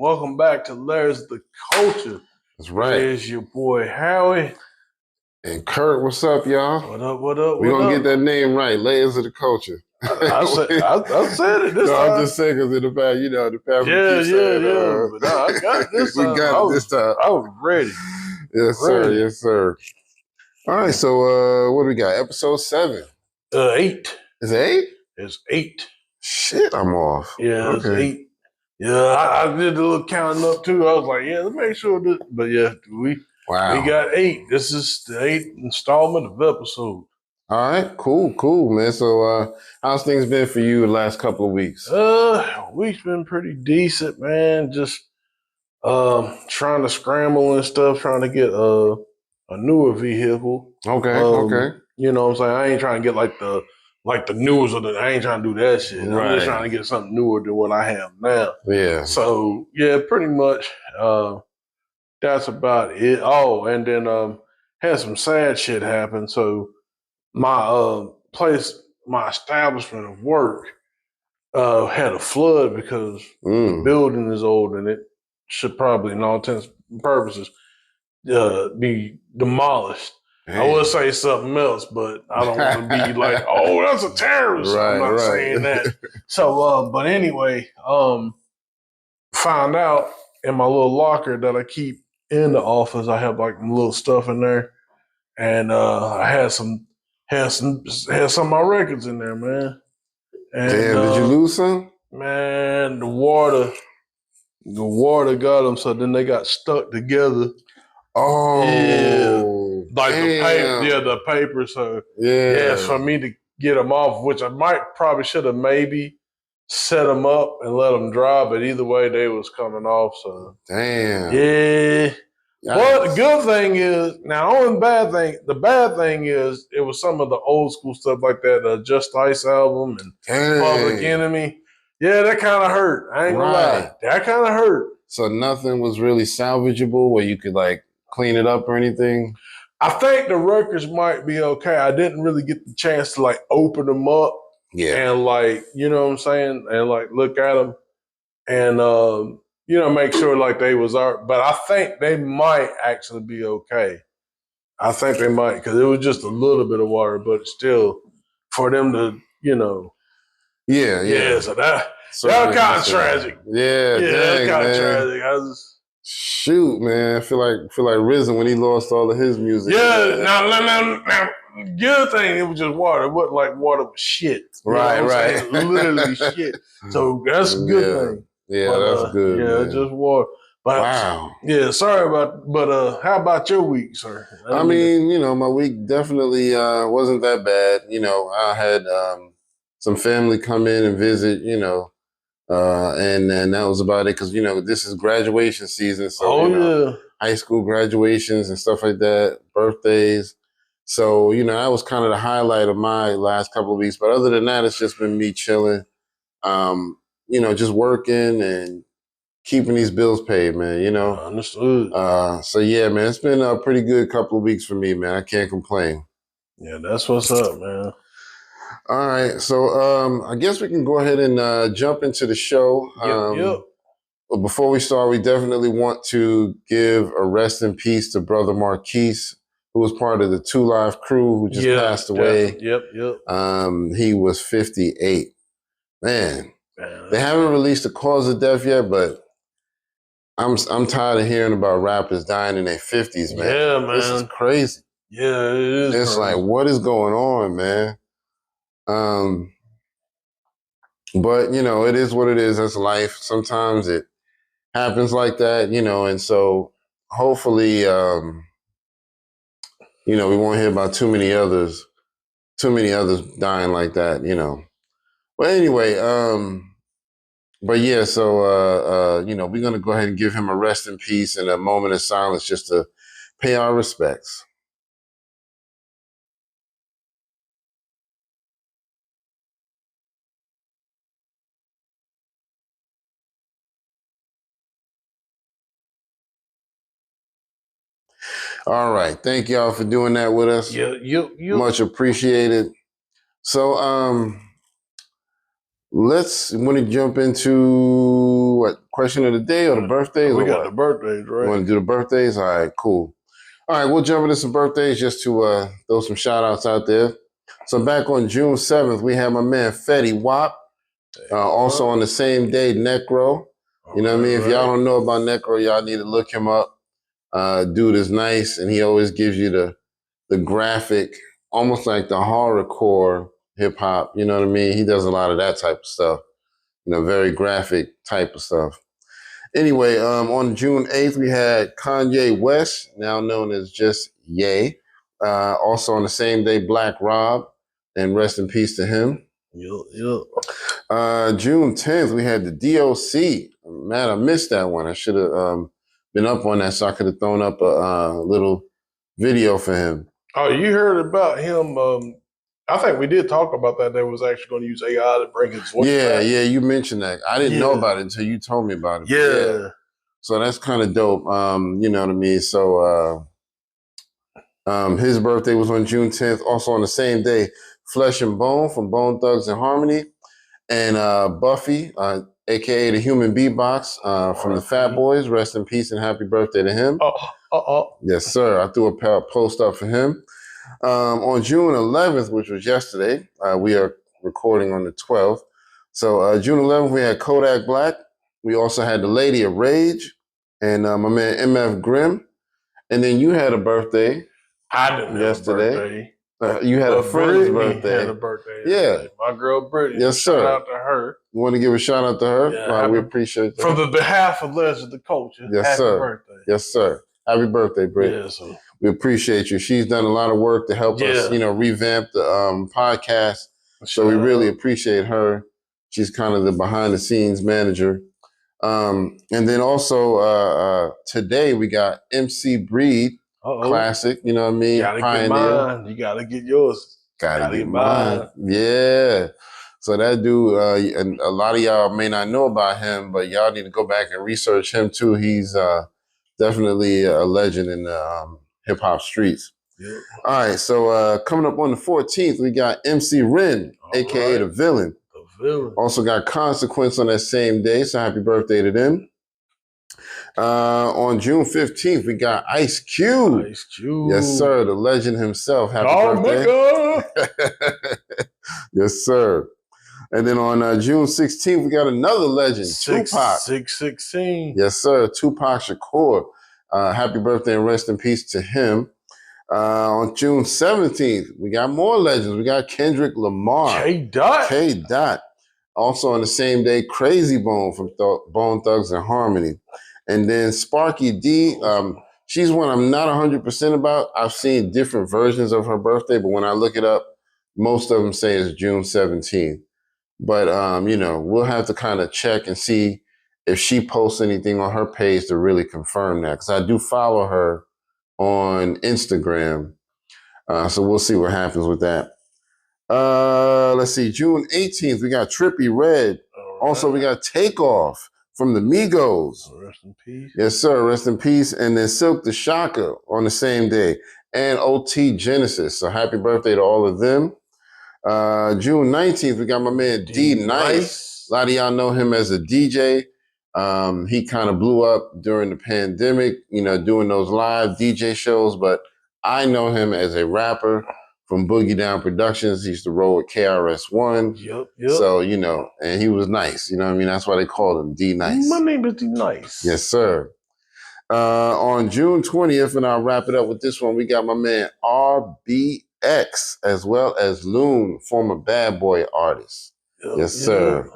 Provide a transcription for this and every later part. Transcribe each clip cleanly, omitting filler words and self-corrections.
Welcome back to Layers the Culture. That's right. There's your boy Howie. And Kurt, what's up, y'all? What up, what up, We're going to get that name right, Layers of the Culture. I said it this time. I'm just saying because in the past, the past yeah. But I got it this time. We got it this time. I was ready. Yes, sir. All right, so what do we got? Episode 7. 8. Is it 8? It's 8. Shit, I'm off. Yeah, okay. It's 8. Yeah, I did a little counting up too. I was like, yeah, let's make sure this. But yeah, we got 8. This is the 8th installment of episode. All right, cool, man. So how's things been for you the last couple of weeks? Week's been pretty decent, man. Just trying to scramble and stuff, trying to get a newer vehicle. Okay. You know what I'm saying? I ain't trying to get like the newest I ain't trying to do that shit. Right. I'm just trying to get something newer than what I have now. Yeah. So yeah, pretty much that's about it. Oh, and then had some sad shit happen. So my my establishment of work had a flood because the building is old and it should probably, in all intents and purposes, be demolished. Damn. I would say something else, but I don't want to be like, oh, that's a terrorist. Right, I'm not saying that. So, but anyway, found out in my little locker that I keep in the office, I have like little stuff in there, and I had some of my records in there, man. And, damn, did you lose some? Man, the water got them, so then they got stuck together. Oh, yeah. Like damn. the paper. So yeah, for me to get them off, which I probably should have maybe set them up and let them dry, but either way, they was coming off. So damn, yeah. Well, the good thing is now. The bad thing is it was some of the old school stuff like that, Just Ice album and Public Enemy. Yeah, that kind of hurt. I ain't gonna lie. That kind of hurt. So nothing was really salvageable where you could like clean it up or anything? I think the records might be okay. I didn't really get the chance to like open them up. Yeah. And like, you know what I'm saying? And like look at them and, make sure like they was art. But I think they might actually be okay. I think they might because it was just a little bit of water, but still for them to, Yeah. So that was kind of tragic. Yeah, that's kind of tragic. Shoot, man, I feel like RZA when he lost all of his music. Yeah, now, good thing it was just water. It wasn't like water was shit. Right. Literally shit. So that's a good thing. Yeah, that's good. Yeah, just water. But, wow. Yeah, sorry but how about your week, sir? I mean, my week definitely wasn't that bad. I had some family come in and visit, and that was about it because this is graduation season, so high school graduations and stuff like that, birthdays. So that was kind of the highlight of my last couple of weeks. But other than that, it's just been me chilling, just working and keeping these bills paid, man. Understood. So yeah, man, it's been a pretty good couple of weeks for me, man. I can't complain. Yeah, that's what's up, man. All right, so I guess we can go ahead and jump into the show. Yep. But before we start, we definitely want to give a rest in peace to Brother Marquise, who was part of the 2 Live crew, who just passed away. Yep. He was 58. Man, they haven't released the cause of death yet, but I'm tired of hearing about rappers dying in their 50s, man. Yeah, man. This is crazy. Yeah, it is. It's crazy. Like, what is going on, man? But it is what it is. That's life. Sometimes it happens like that, and so hopefully, we won't hear about too many others dying like that, But anyway, but yeah, so we're gonna go ahead and give him a rest in peace and a moment of silence just to pay our respects. All right. Thank y'all for doing that with us. Yeah, Much appreciated. So, let's want to jump into what question of the day or the birthdays? We or got what? the birthdays, right? You want to do the birthdays? All right, cool. All right, we'll jump into some birthdays just to throw some shout outs out there. So back on June 7th, we had my man Fetty Wap. Also on the same day, Necro. You know what I mean? If y'all don't know about Necro, y'all need to look him up. Dude is nice, and he always gives you the graphic, almost like the horrorcore hip hop. You know what I mean? He does a lot of that type of stuff. You know, very graphic type of stuff. Anyway, on June 8th, we had Kanye West, now known as just Ye. Also on the same day, Black Rob, and rest in peace to him. Yep. June 10th, we had the DOC. Man, I missed that one. I should have been up on that so I could have thrown up a little video for him. Oh, you heard about him? I think we did talk about that. They was actually going to use AI to bring his voice back. Yeah, you mentioned that. I didn't know about it until you told me about it. Yeah. So that's kind of dope. You know what I mean? So his birthday was on June 10th. Also on the same day, Flesh and Bone from Bone Thugs and Harmony. And Buffy, a.k.a. the Human Beatbox from the Fat Boys. Rest in peace and happy birthday to him. Yes, sir. I threw a post up for him. On June 11th, which was yesterday, we are recording on the 12th. So June 11th, we had Kodak Black. We also had the Lady of Rage and my man MF Grimm. And then you had a birthday. I didn't yesterday. Have a birthday. You had a friend's birthday. Had a birthday. Yeah. My girl Brittany. Yes, sir. Shout out to her. You want to give a shout out to her? Yeah, we appreciate that. From the behalf of Legend of Culture. Yes, happy sir. Birthday. Yes, sir. Happy birthday, Brittany. Yes, sir. We appreciate you. She's done a lot of work to help us, revamp the podcast. So we really appreciate her. She's kind of the behind the scenes manager. And then also today we got MC Breed, classic, you know what I mean? Gotta get mine. You gotta get yours. Gotta get mine. Yeah. So that dude, and a lot of y'all may not know about him, but y'all need to go back and research him too. He's definitely a legend in the hip hop streets. Yep. All right, so coming up on the 14th, we got MC Ren, aka The Villain. The Villain. Also got Consequence on that same day, so happy birthday to them. On June 15th, we got Ice Cube. Ice Cube. Yes, sir, the legend himself. Happy birthday. Yes, sir. And then on June 16th, we got another legend, Tupac. 616. Yes, sir, Tupac Shakur. Happy birthday and rest in peace to him. On June 17th, we got more legends. We got Kendrick Lamar. K-Dot. Also on the same day, Crazy Bone from Bone Thugs and Harmony. And then Sparky D, she's one I'm not 100% about. I've seen different versions of her birthday, but when I look it up, most of them say it's June 17th. But, we'll have to kind of check and see if she posts anything on her page to really confirm that. Because I do follow her on Instagram. So we'll see what happens with that. Let's see. June 18th, we got Trippie Redd. Also, we got Takeoff from the Migos. Rest in peace. Yes, sir. Rest in peace. And then Silk the Shocker on the same day. And OT Genesis. So happy birthday to all of them. June 19th, we got my man D Nice. A lot of y'all know him as a DJ. He kind of blew up during the pandemic, doing those live DJ shows, but I know him as a rapper from Boogie Down Productions. He used to roll with KRS-One. Yep. So, and he was nice. You know what I mean? That's why they called him D Nice. My name is D Nice. Yes, sir. On June 20th, and I'll wrap it up with this one, we got my man RBX, as well as Loon, former Bad Boy artist. Yes, sir.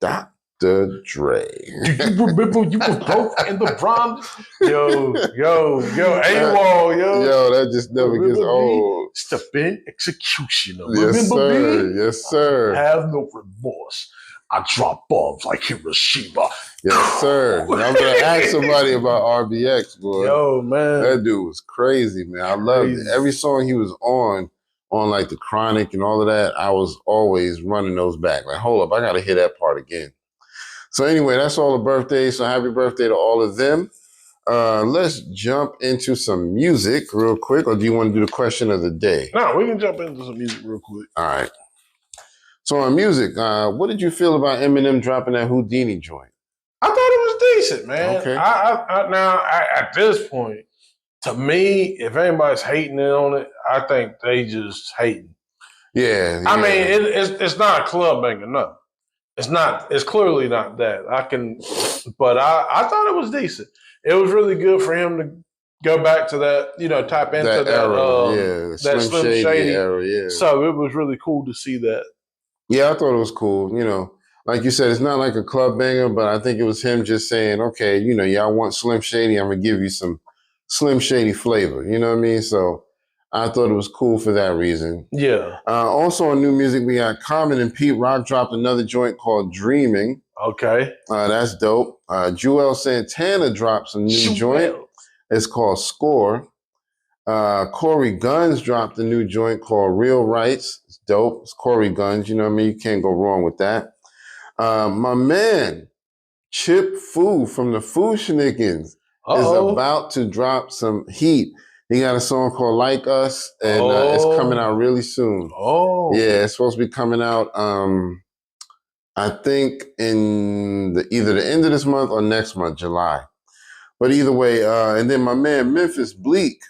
Dr. Dre. Do you remember you was broke in the prom? Yo, AWOL, yo. Yo, that just never gets old. Step in, executioner. Yes, Remember sir. me? Yes, sir. Have no remorse. I drop bombs like Hiroshima. Yes, sir. I'm going to ask somebody about RBX, boy. Yo, man. That dude was crazy, man. I loved it. Every song he was on like The Chronic and all of that, I was always running those back. Like, hold up, I got to hear that part again. So anyway, that's all the birthdays. So happy birthday to all of them. Let's jump into some music real quick, or do you want to do the question of the day? No, we can jump into some music real quick. All right. So on music, what did you feel about Eminem dropping that Houdini joint? I thought it was decent, man. Okay. At this point, to me, if anybody's hating it on it, I think they just hating. Yeah, I mean, yeah. it's not a club banger, no. It's not. It's clearly not that. But I thought it was decent. It was really good for him to go back to that, tap into That era, yeah, the that Slim Slim Shady Shady. era, yeah. So it was really cool to see that. Yeah, I thought it was cool. Like you said, it's not like a club banger, but I think it was him just saying, okay, y'all want Slim Shady, I'm gonna give you some Slim Shady flavor. You know what I mean? So I thought it was cool for that reason. Yeah. Also on new music, we got Common and Pete Rock dropped another joint called Dreaming. Okay. That's dope. Joel Santana dropped some new joint. It's called Score. Corey Guns dropped a new joint called Real Rights. It's dope. It's Corey Guns. You know what I mean? You can't go wrong with that. My man, Chip Fu from the Fushnikins is about to drop some heat. He got a song called Like Us, and it's coming out really soon. Oh. Yeah, it's supposed to be coming out, I think, in either the end of this month or next month, July. But either way, and then my man Memphis Bleak,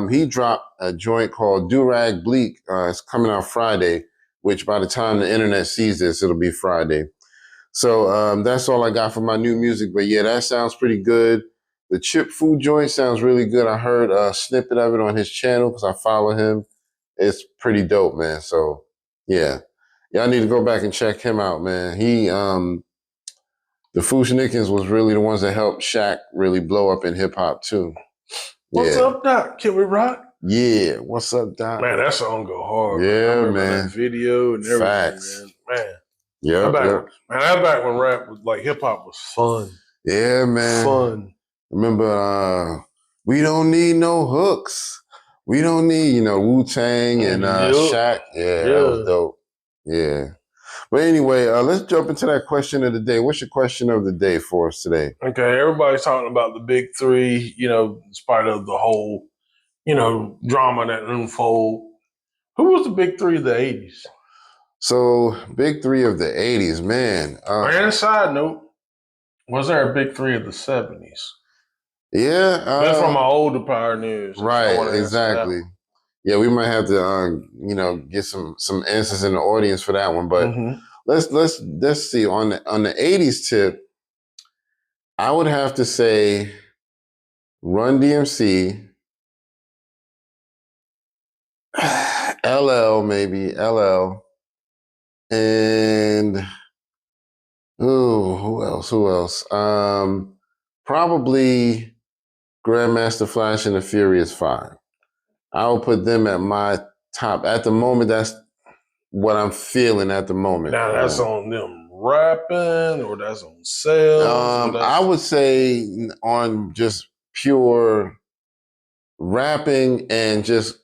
he dropped a joint called Durag Bleak. It's coming out Friday, which by the time the internet sees this, it'll be Friday. So that's all I got for my new music. But yeah, that sounds pretty good. The Chip Food joint sounds really good. I heard a snippet of it on his channel because I follow him. It's pretty dope, man. So yeah, y'all need to go back and check him out, man. The Fushnikins was really the ones that helped Shaq really blow up in hip hop too. What's up, Doc? Can we rock? Yeah, what's up, Doc? Man, that song go hard. Yeah, man. That video and everything, Facts. man. Yeah, that back when rap was like hip hop was fun. Yeah, man. Fun. Remember, we don't need no hooks. We don't need, Wu-Tang and Shaq. Yeah, that was dope. Yeah. But anyway, let's jump into that question of the day. What's your question of the day for us today? Okay, everybody's talking about the big three, in spite of the whole, drama that unfold. Who was the big three of the 80s? So, big three of the 80s, man. And a side note, was there a big three of the 70s? Yeah. That's from my older pioneers. Right, exactly. Yeah, we might have to, get some answers in the audience for that one. But let's see. On the 80s tip, I would have to say Run DMC, LL maybe, LL, and who else? Probably Grandmaster Flash and the Furious Five. I will put them at my top. At the moment, that's what I'm feeling at the moment. Now, that's on them rapping or that's on sales? I would say on just pure rapping and just,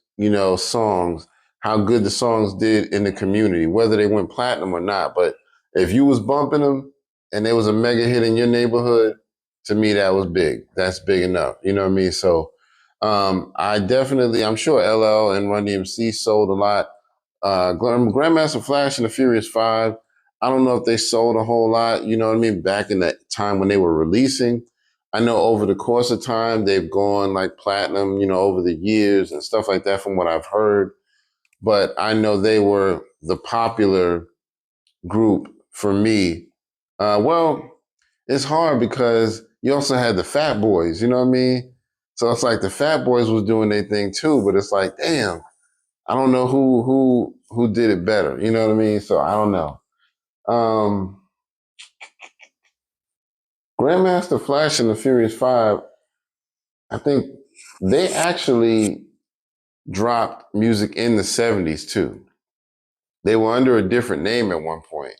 songs, how good the songs did in the community, whether they went platinum or not. But if you was bumping them and there was a mega hit in your neighborhood, to me, that was big. That's big enough. You know what I mean? So I'm sure LL and Run DMC sold a lot. Grandmaster Flash and the Furious Five, I don't know if they sold a whole lot, you know what I mean, back in that time when they were releasing. I know over the course of time, they've gone like platinum, over the years and stuff like that from what I've heard. But I know they were the popular group for me. It's hard because you also had the Fat Boys, you know what I mean? So it's like the Fat Boys was doing their thing too, but it's like, damn, I don't know who did it better. You know what I mean? So I don't know. Grandmaster Flash and the Furious Five, I think they actually dropped music in the 70s too. They were under a different name at one point.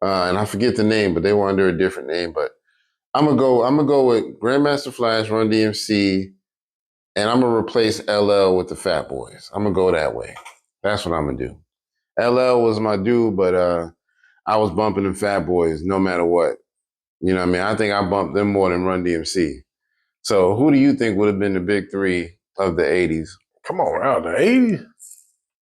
And I forget the name, but they were under a different name. But I'm gonna go with Grandmaster Flash, Run DMC, and I'm gonna replace LL with the Fat Boys. I'm gonna go that way. That's what I'm gonna do. LL was my dude, but I was bumping them Fat Boys no matter what. You know what I mean? I think I bumped them more than Run DMC. So who do you think would have been the big three of the 80s? Come on, around the 80s?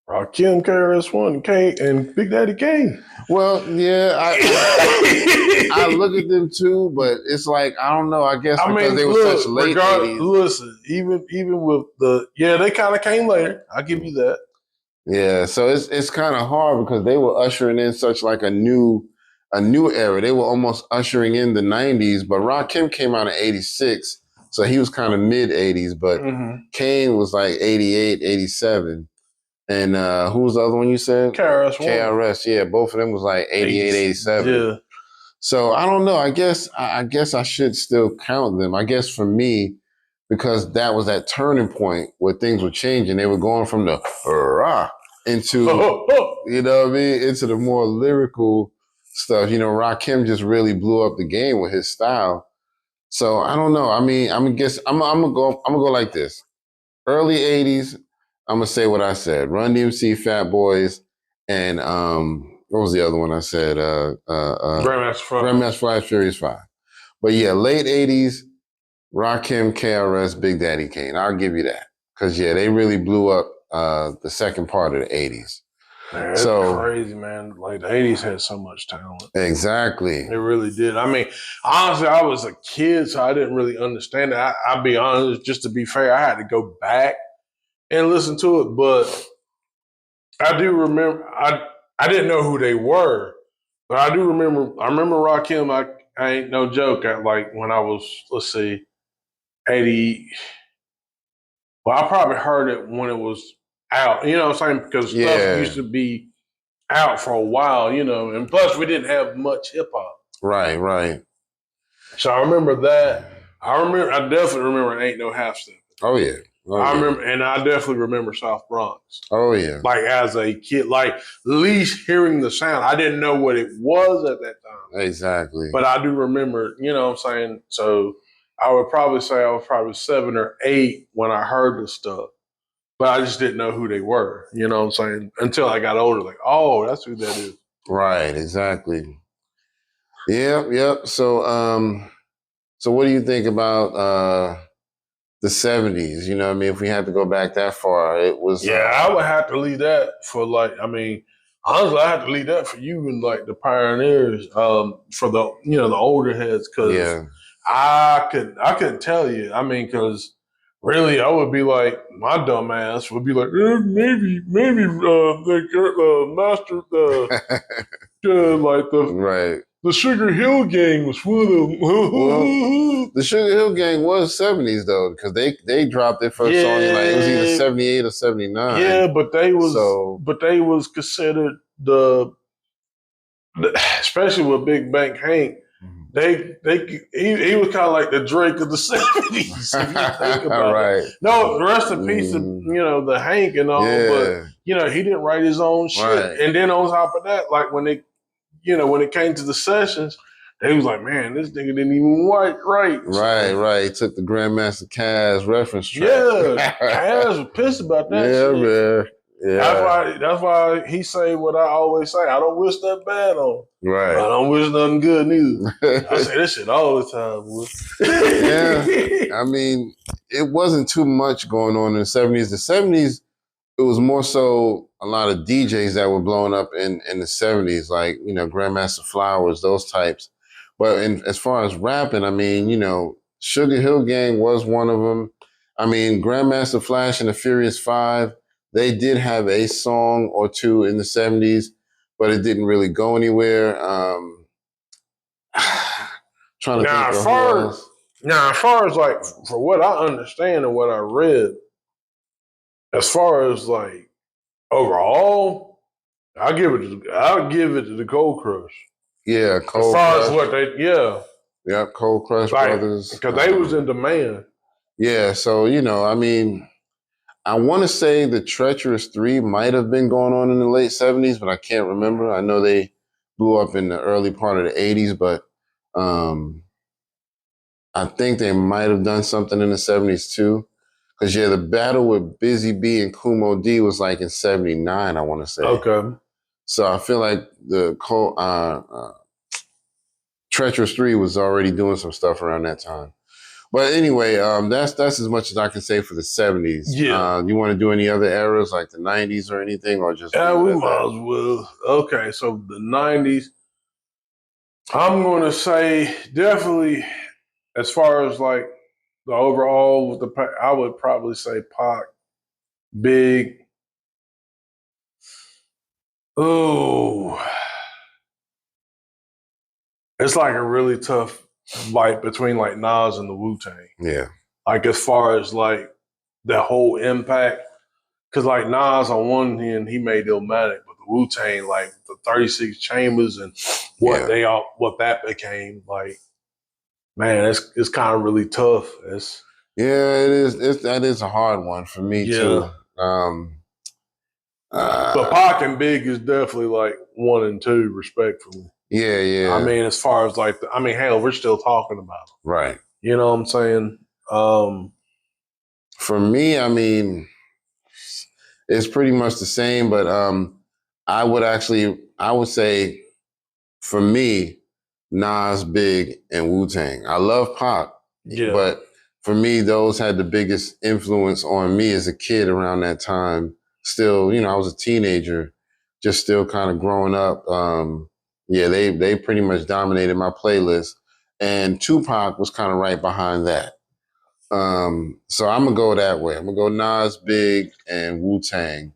Rakim, KRS-One, Kane, and Big Daddy Kane. Well, yeah, I look at them too, but it's like I don't know. I guess because they were such late 80s. Listen, even with they kind of came later. I'll give you that. Yeah, so it's kind of hard because they were ushering in such like a new era. They were almost ushering in the 90s, but Rakim came out in 86, so he was kind of mid 80s, but Kane was like 88, 87. And who was the other one you said? KRS, yeah. Both of them was like 88, 87. Yeah. So I don't know. I guess I should still count them. I guess for me, because that was that turning point where things were changing. They were going from the rah into, you know what I mean, into the more lyrical stuff. You know, Rakim just really blew up the game with his style. So I don't know. I mean, I'm gonna go like this. Early 80s, I'm gonna say what I said. Run DMC, Fat Boys, and what was the other one I said? Grandmaster Flash, Furious 5. But yeah, late 80s, Rakim, KRS, Big Daddy Kane. I'll give you that. Because, yeah, they really blew up the second part of the 80s. Man, that's crazy, man. Like, the 80s had so much talent. Exactly. It really did. I mean, honestly, I was a kid, so I didn't really understand it. I'll be honest, just to be fair, I had to go back and listen to it. But I do remember, I didn't know who they were. But I remember Rakim, I ain't no joke, like when I was, let's see, 80. Well, I probably heard it when it was out. You know what I'm saying? Because stuff used to be out for a while, you know. And plus, we didn't have much hip hop. Right, right. So I remember that. I definitely remember Ain't No Half Step. Oh, yeah. I remember, and I definitely remember South Bronx. Oh, yeah. Like as a kid, like at least hearing the sound. I didn't know what it was at that time. Exactly. But I do remember, you know what I'm saying? So I would probably say I was probably 7 or 8 when I heard the stuff. But I just didn't know who they were, you know what I'm saying? Until I got older, like, oh, that's who that is. Right, exactly. Yep. So what do you think about the 70s? You know what I mean? If we had to go back that far, it was... Yeah, I would have to leave that for honestly, I have to leave that for you and like the pioneers, for the, you know, the older heads, because I couldn't tell you. I mean, because really, I would be like, my dumb ass would be like, maybe the master, like the right. The Sugar Hill Gang was one of them. Well, the Sugar Hill Gang was 70s though, because they dropped their first song in it was either 78 or 79. Yeah, but they was considered especially with Big Bank Hank. He was kind of like the Drake of the 70s. If you think about it. No, rest in peace, of, you know, the Hank and all, but you know, he didn't write his own shit. Right. And then on top of that, like when it came to the sessions, they was like, man, this nigga didn't even write right. Right. He took the Grandmaster Caz reference track. Yeah, Caz was pissed about that shit. Man. Yeah. That's why he say what I always say. I don't wish that bad on him. Right. I don't wish nothing good neither. I say this shit all the time, boy. Yeah. I mean, it wasn't too much going on in the 70s. The 70s, it was more so a lot of DJs that were blowing up in the 70s, like, you know, Grandmaster Flowers, those types. But as far as rapping, I mean, you know, Sugar Hill Gang was one of them. I mean, Grandmaster Flash and the Furious 5, they did have a song or two in the 70s, but it didn't really go anywhere. Trying to think as far as like, for what I understand and what I read, as far as like overall, I'll give it to the Cold Crush. Yeah, Cold Crush. As far as what they, Yep, Cold Crush Brothers. Because they was in demand. Yeah, so, you know, I mean, I want to say the Treacherous 3 might have been going on in the late 70s, but I can't remember. I know they blew up in the early part of the 80s, but I think they might have done something in the 70s too. Because, the battle with Busy B and Kumo D was like in 79, I want to say. Okay. So I feel like the Treacherous 3 was already doing some stuff around that time. But anyway, that's as much as I can say for the 70s. Yeah. You want to do any other eras like the 90s or anything, or just Yeah, leave it we at might that? as well. Okay, so the 90s, I'm going to say definitely as far as like the overall, with I would probably say Pac, Big. Oh, it's like a really tough fight between like Nas and the Wu Tang. Yeah. Like as far as like that whole impact, because like Nas on one hand he made Illmatic, but the Wu Tang like the 36 Chambers and Yeah. what that became like. Man, it's kind of really tough. It's Yeah, it is. That is a hard one for me yeah. too. But Uh, Pac and Big is definitely like 1 and 2, respectfully. yeah, I yeah. mean, as far as like, I mean, hell, we're still talking about them. Right. You know what I'm saying? For me, I mean, it's pretty much the same, but I would say for me, Nas, Big, and Wu Tang. I love Pac, Yeah, but for me, those had the biggest influence on me as a kid around that time. Still, I was a teenager, just still kind of growing up. Yeah, they pretty much dominated my playlist, and Tupac was kind of right behind that. So I'm gonna go that way. I'm gonna go Nas, Big, and Wu Tang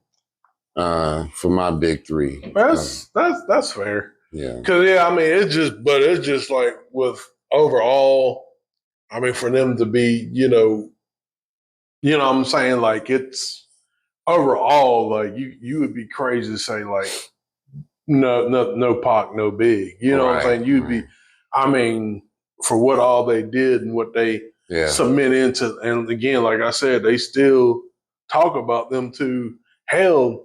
for my big three. that's fair. Yeah. Cause yeah, I mean, it's just like with overall. I mean, for them to be, what I'm saying, like it's overall, like you would be crazy to say like no Pac, no Big. You know what I'm saying? You'd be, I mean, for what all they did and what they submit into, and again, like I said, they still talk about them to hell.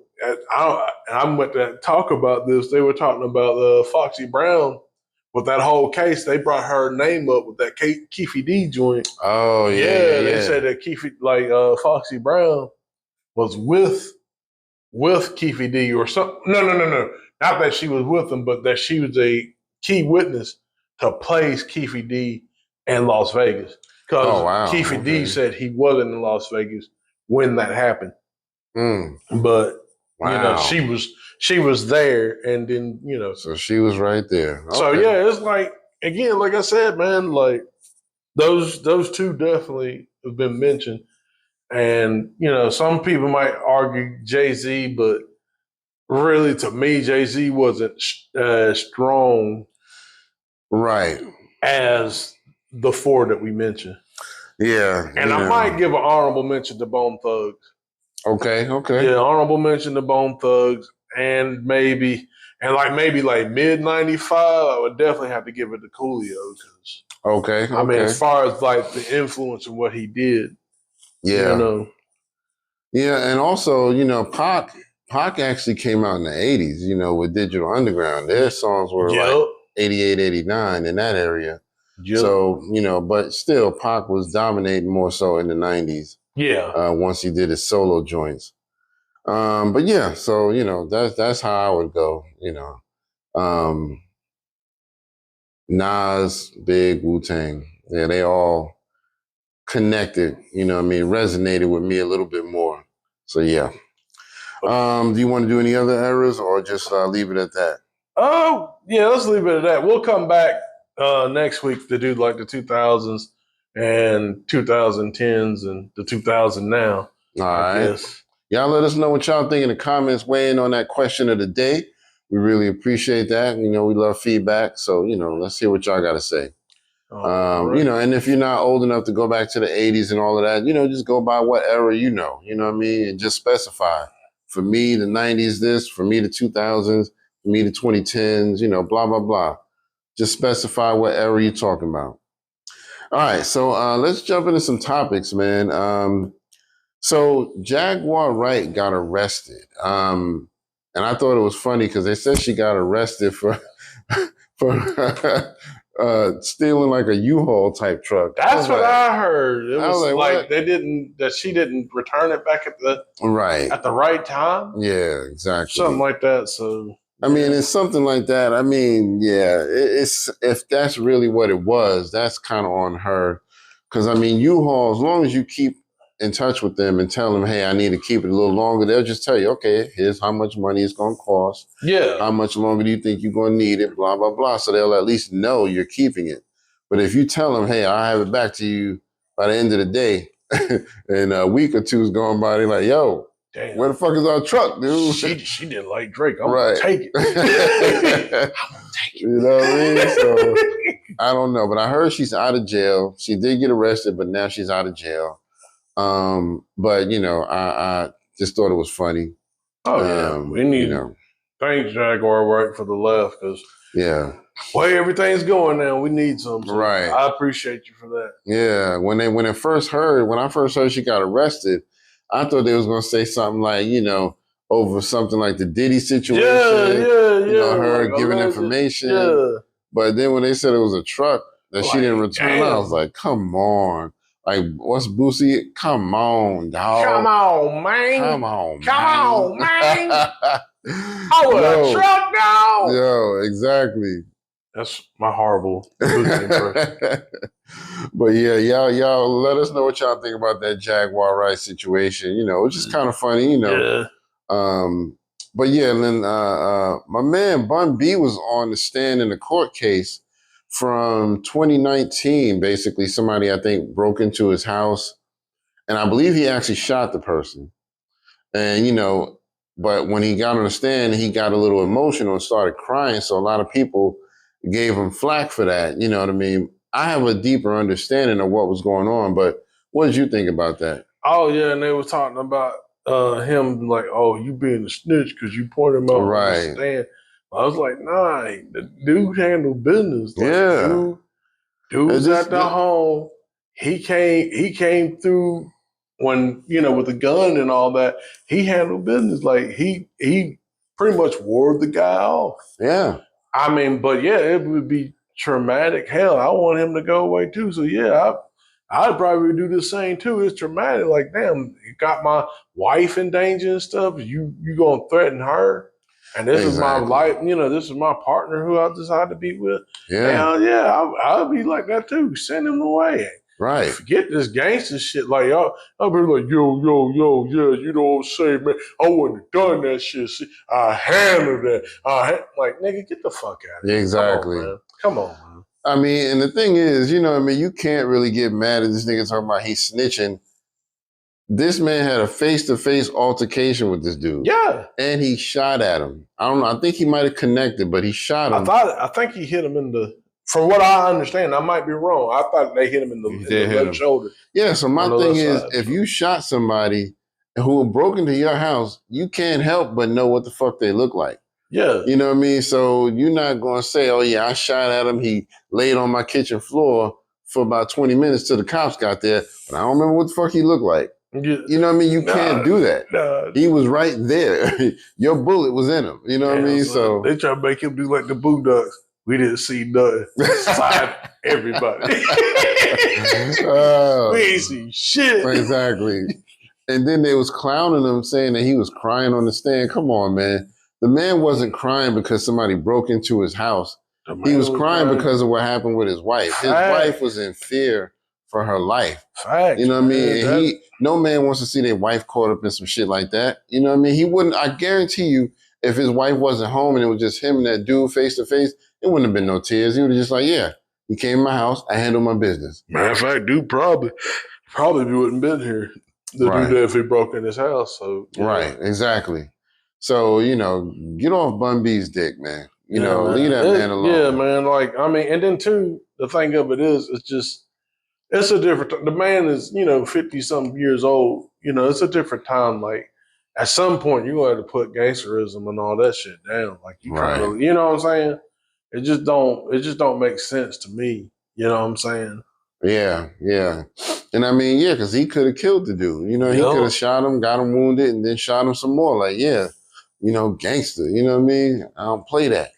I'm with that talk about this. They were talking about Foxy Brown with that whole case. They brought her name up with that Keefe D joint. Oh yeah. They said that Keefe, like Foxy Brown, was with Keefe D or something. No. Not that she was with him, but that she was a key witness to place Keefe D in Las Vegas. Because Keefe D said he wasn't in Las Vegas when that happened. But she was there, and then so she was right there. Okay. So yeah, it's like again, like I said, man, like those two definitely have been mentioned. And, some people might argue Jay-Z, but really to me, Jay-Z wasn't strong right as the 4 that we mentioned. Yeah. And I might give an honorable mention to Bone Thugs. Okay. Yeah, honorable mention to Bone Thugs. And maybe mid 95, I would definitely have to give it to Coolio. Okay. I mean, as far as like the influence of what he did. Yeah. Yeah, and also, Pac actually came out in the 80s, with Digital Underground. Their songs were like 88, 89 in that area. Yep. So, but still, Pac was dominating more so in the 90s. Yeah. Once he did his solo joints. But yeah, so, that's how I would go, Nas, Big, Wu-Tang. Yeah, they all connected, resonated with me a little bit more. So yeah. Do you want to do any other eras or just leave it at that? Oh, yeah, let's leave it at that. We'll come back next week to do like the 2000s and 2010s and the 2000 now. All right. Y'all let us know what y'all think in the comments. Weigh in on that question of the day. We really appreciate that. We love feedback. So, let's hear what y'all got to say. Right. And if you're not old enough to go back to the 80s and all of that, just go by what era you know what I mean? And just specify. For me, the 90s this, for me, the 2000s, for me, the 2010s, blah, blah, blah. Just specify what era you're talking about. All right, so let's jump into some topics, man. So Jaguar Wright got arrested. And I thought it was funny because they said she got arrested for stealing like a U-Haul type truck. That's what I heard. It was like she didn't return it back at the right time. Yeah, exactly. Something like that. So I mean, it's something like that. I mean, yeah, it's if that's really what it was, that's kind of on her. Because I mean, U-Haul, as long as you keep in touch with them and tell them, hey, I need to keep it a little longer, they'll just tell you, okay, here's how much money it's going to cost. Yeah. How much longer do you think you're going to need it? Blah, blah, blah. So they'll at least know you're keeping it. But if you tell them, hey, I'll have it back to you by the end of the day, and a week or two's gone by, they're like, yo, damn, where the fuck is our truck, dude? She didn't like Drake. I'm right. gonna take it. I'm gonna take it. You know what I mean? So I don't know, but I heard she's out of jail. She did get arrested, but now she's out of jail. But you know, I just thought it was funny. Oh yeah, we need. You know, thanks Jaguar right for the left because yeah, way everything's going now, we need some. So right. I appreciate you for that. Yeah, when I first heard she got arrested, I thought they was gonna say something like, you know, over something like the Diddy situation. Yeah. You know, her like, giving information. Yeah. But then when they said it was a truck that she didn't return, damn. I was like, come on. Like, what's Boosie? Come on, dog. Come on, man. Come on, man. Oh, a truck now. Yo, exactly. That's my horrible Boosie impression. But yeah, y'all let us know what y'all think about that Jaguar Rice situation. You know, it's just kind of funny, you know. Yeah. But yeah, then my man Bun B was on the stand in the court case from 2019. Basically, somebody I think broke into his house, and I believe he actually shot the person. And you know, but when he got on the stand, he got a little emotional and started crying. So a lot of people gave him flack for that. You know what I mean? I have a deeper understanding of what was going on, but what did you think about that? Oh yeah, and they were talking about him like, oh, you being a snitch because you pointed him out on the stand. I was like, nah, the dude handled business. Like, yeah, dude's at the home. He came through when, you know, with the gun and all that. He handled business. Like he pretty much wore the guy off. Yeah. I mean, but yeah, it would be traumatic. Hell, I want him to go away too. So yeah, I'd probably do the same too. It's traumatic. Like, damn, you got my wife in danger and stuff. You gonna threaten her? And this is my life, you know, this is my partner who I decided to be with. Yeah. Hell yeah, I'll be like that too. Send him away. Right. Forget this gangster shit. Like, I'll be like, yo, yeah, you know what I'm saying, man? I wouldn't have done that shit. See, I handled that. Like, nigga, get the fuck out of here. Exactly. Come on, man. I mean, and the thing is, you know, I mean, you can't really get mad at this nigga talking about he's snitching. This man had a face-to-face altercation with this dude. Yeah. And he shot at him. I don't know. I think he might have connected, but he shot him. I think he hit him in the, from what I understand, I might be wrong. I thought they hit him in the left shoulder. Yeah, so my thing is, if you shot somebody who broke into your house, you can't help but know what the fuck they look like. Yeah. You know what I mean? So you're not going to say, oh yeah, I shot at him. He laid on my kitchen floor for about 20 minutes till the cops got there, but I don't remember what the fuck he looked like. You know what I mean? You can't do that. He was right there. Your bullet was in him. You know what I mean? So they try to make him do like the Boondocks. We didn't see nothing. Slide everybody. We ain't see shit. Exactly. And then they was clowning him, saying that he was crying on the stand. Come on, man. The man wasn't crying because somebody broke into his house. He was crying because of what happened with his wife. His wife was in fear for her life. Fact, you know what I mean? And no man wants to see their wife caught up in some shit like that. You know what I mean? He wouldn't, I guarantee you, if his wife wasn't home and it was just him and that dude face to face, it wouldn't have been no tears. He would have just like, yeah, he came in my house, I handled my business. Matter of fact, dude probably wouldn't been here. The dude if he broke in his house. So right, exactly. So, you know, get off Bun B's dick, man. You know, leave that man alone. Yeah, man. Like, I mean, and then too, the thing of it is, it's just, it's a different, the man is, you know, 50-something years old. You know, it's a different time. Like, at some point, you're going to have to put gangsterism and all that shit down. Like, you kind of, you know what I'm saying? It just don't make sense to me. You know what I'm saying? Yeah, yeah. And I mean, yeah, because he could have killed the dude. You know, he could have shot him, got him wounded, and then shot him some more. Like, yeah, you know, gangster. You know what I mean? I don't play that.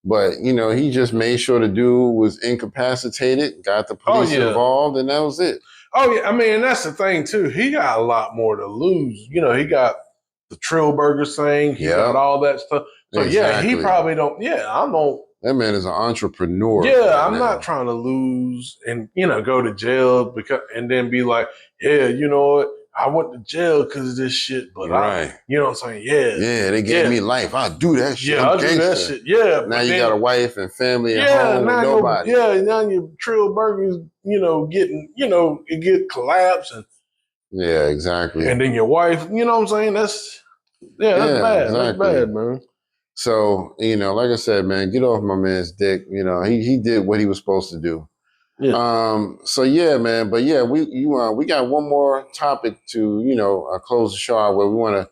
But, you know, he just made sure the dude was incapacitated, got the police involved, and that was it. Oh, yeah. I mean, and that's the thing, too. He got a lot more to lose. You know, he got the Trillburger thing. He got all that stuff. So, yeah, he probably don't. Yeah, I don't. That man is an entrepreneur. Yeah, right I'm now. not trying to lose and go to jail because and then be like, yeah, you know what? I went to jail because of this shit, but Right. you know what I'm saying? Yeah, Yeah, they gave me life. I'll do that shit. yeah, I'm I'll do that gangster. shit. Yeah, Now but you then got a wife and family at yeah, home with now nobody. now your Trill Burgers, getting, it get collapsed Yeah, exactly. and then your wife, you know what I'm saying? That's bad. Exactly. That's bad, man. So, like I said, man, get off my man's dick. He did what he was supposed to do. Yeah. So yeah, man. But yeah, we got one more topic to, close the show out where we want to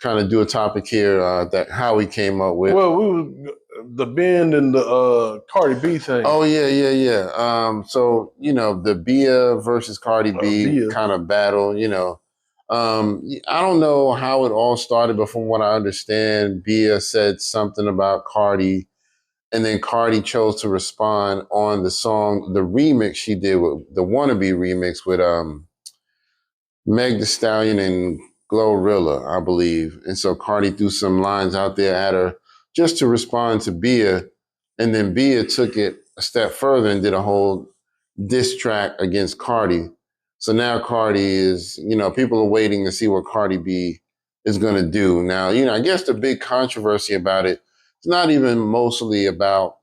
kind of do a topic here that Howie came up with. Well, we was the Bend and the Cardi B thing. Oh yeah. So the Bia versus Cardi B Bia. kind of battle. I don't know how it all started, but from what I understand, Bia said something about Cardi, and then Cardi chose to respond on the song, the remix she did with the Wannabe remix with Meg Thee Stallion and Glorilla, I believe. And so Cardi threw some lines out there at her just to respond to Bia. And then Bia took it a step further and did a whole diss track against Cardi. So now Cardi is, people are waiting to see what Cardi B is going to do. Now, I guess the big controversy about it, it's not even mostly about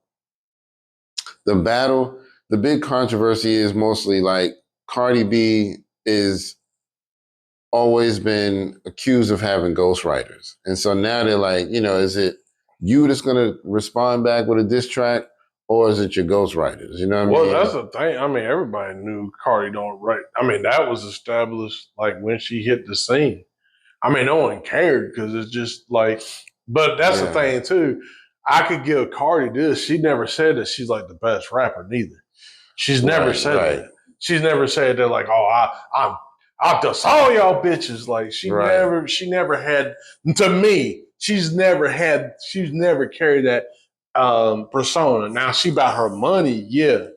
the battle. The big controversy is mostly like Cardi B is always been accused of having ghostwriters. And so now they're like, is it you that's going to respond back with a diss track, or is it your ghostwriters? You know what I mean? Well, that's the thing. I mean, everybody knew Cardi don't write. I mean, that was established like when she hit the scene. I mean, no one cared because it's just like, but that's the thing too. I could give Cardi this. She never said that she's like the best rapper neither. She's never said that. She's never said that like, oh, I'll dust all y'all bitches. Like she never had, to me, she's never carried that persona. Now she about her money, yeah.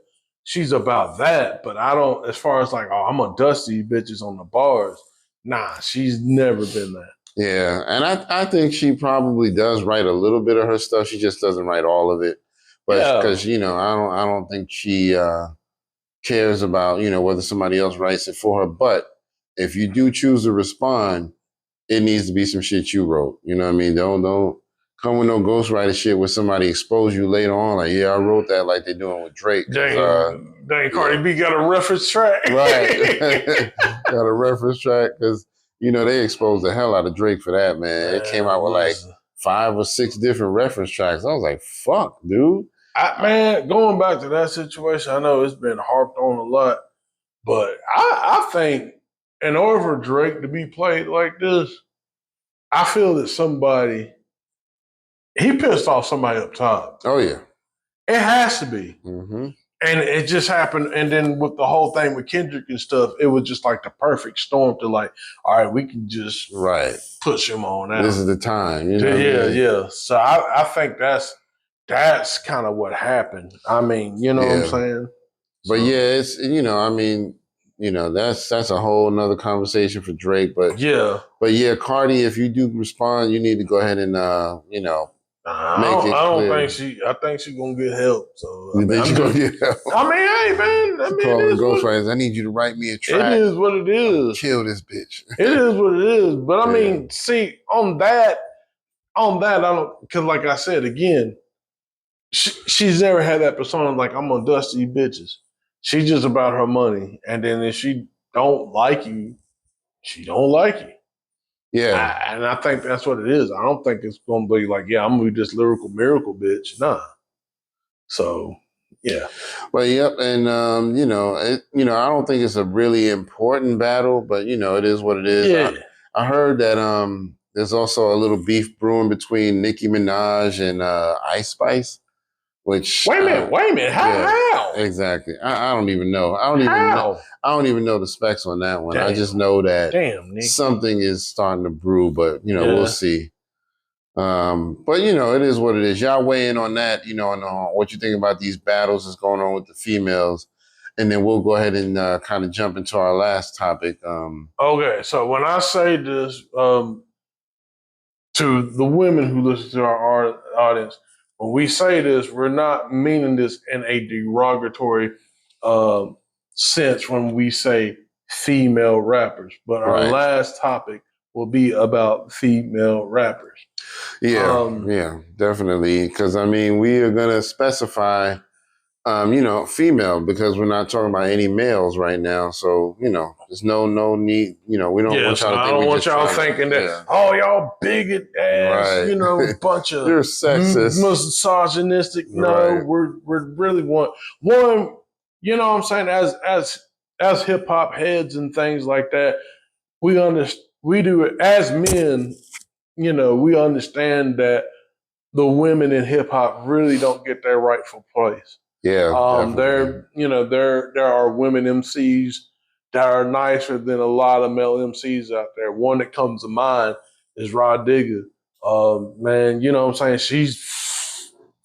She's about that, but I don't, as far as like, oh, I'm gonna dust these bitches on the bars. Nah, she's never been that. Yeah, and I think she probably does write a little bit of her stuff. She just doesn't write all of it. But because, I don't think she cares about, whether somebody else writes it for her. But if you do choose to respond, it needs to be some shit you wrote. You know what I mean? Don't come with no ghostwriter shit where somebody expose you later on. Like, yeah, I wrote that, like they're doing with Drake. Dang, Cardi B got a reference track. Right. Got a reference track because, they exposed the hell out of Drake for that, man. It came out with like 5 or 6 different reference tracks. I was like, fuck, dude. Man, going back to that situation, I know it's been harped on a lot, but I think in order for Drake to be played like this, I feel that he pissed off somebody up top. Oh, yeah. It has to be. Mm-hmm. And it just happened. And then with the whole thing with Kendrick and stuff, it was just like the perfect storm to like, all right, we can just push him on out. This is the time. Yeah. So I think that's kind of what happened. I mean, you know what I'm saying? But yeah, it's, that's a whole nother conversation for Drake. But yeah, Cardi, if you do respond, you need to go ahead and, I think she's gonna get help. So you think she's gonna get help? I mean, hey man, calling ghostwriters. I need you to write me a track. It is what it is. Kill this bitch. It is what it is. But I mean, see, on that, I don't, because like I said again, she's never had that persona like I'm gonna dust these bitches. She's just about her money, and then if she don't like you, she don't like you. Yeah. And I think that's what it is. I don't think it's going to be like, yeah, I'm going to be this lyrical miracle bitch. Nah. So, yeah. Well, yep. And, I don't think it's a really important battle, but, it is what it is. Yeah. I heard that there's also a little beef brewing between Nicki Minaj and Ice Spice, which... Wait a minute. How? Exactly. I don't even know. I don't even know the specs on that one. I just know that something is starting to brew, but we'll see. But it is what it is. Y'all weigh in on that, on what you think about these battles that's going on with the females, and then we'll go ahead and kind of jump into our last topic. Okay, so when I say this to the women who listen to our audience, when we say this, we're not meaning this in a derogatory um, sense when we say female rappers. But our Right. last topic will be about female rappers. Yeah, definitely. Because I mean, we are gonna specify, female because we're not talking about any males right now. So there's no need. We don't want Yes, y'all to I think don't we want just y'all trying to- thinking that, yeah. oh, y'all bigot ass, Right. bunch of You're sexist. misogynistic. No, Right. we're really one. You know what I'm saying? As hip hop heads and things like that, we do it as men. We understand that the women in hip hop really don't get their rightful place. Yeah. Definitely. There are women MCs that are nicer than a lot of male MCs out there. One that comes to mind is Rod Digger. Man, you know what I'm saying? She's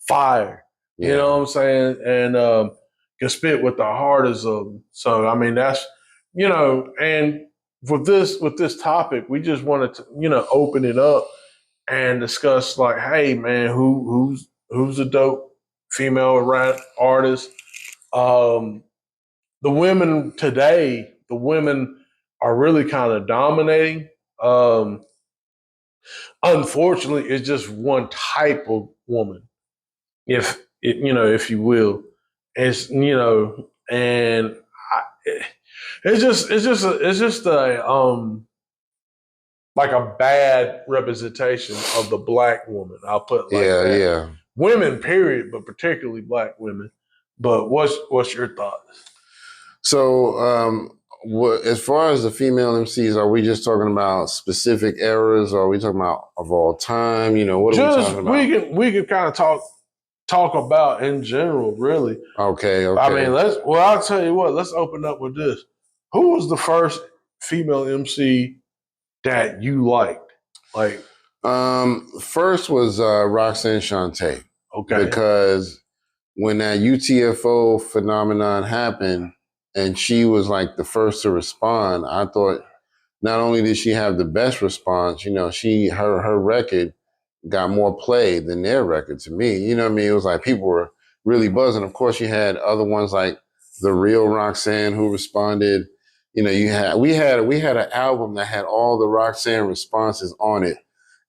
fire. Yeah. You know what I'm saying? And can spit with the hardest of them. So I mean that's and with this topic, we just wanted to, open it up and discuss like, hey man, who's a dope female rap artist? The women today, the women are really kind of dominating. Unfortunately, it's just one type of woman, if you will. It's and it's just a like a bad representation of the black woman. I'll put it like that. Yeah. Women, period, but particularly black women. But what's your thoughts? So, as far as the female MCs, are we just talking about specific eras, or are we talking about of all time? What are we talking about? We can kind of talk about in general, really. Okay. I mean, I'll tell you what. Let's open up with this. Who was the first female MC that you liked? Like, first was Roxanne Shante. okay, Because when that UTFO phenomenon happened and she was like the first to respond, I thought not only did she have the best response, her record got more play than their record to me. You know what I mean? It was like people were really buzzing. Of course, you had other ones like the real Roxanne who responded. We had an album that had all the Roxanne responses on it.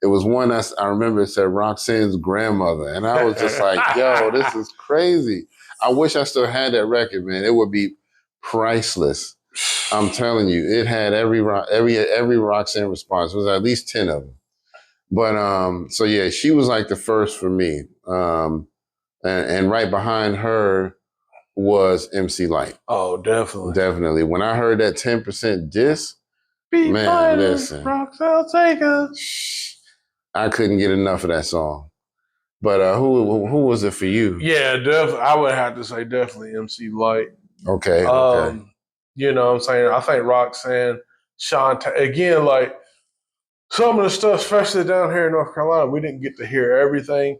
It was one I remember it said Roxanne's grandmother. And I was just like, yo, this is crazy. I wish I still had that record, man. It would be priceless. I'm telling you, it had every Roxanne response. It was at least 10 of them. But so yeah, she was like the first for me. And right behind her was MC Lyte. Oh, definitely. Definitely. When I heard that 10% diss, man, listen. Roxanne Taker. I couldn't get enough of that song. But who was it for you? Yeah, definitely. I would have to say definitely MC Lyte. Okay. You know what I'm saying? I think Roxanne, Shante, again, like some of the stuff, especially down here in North Carolina, we didn't get to hear everything.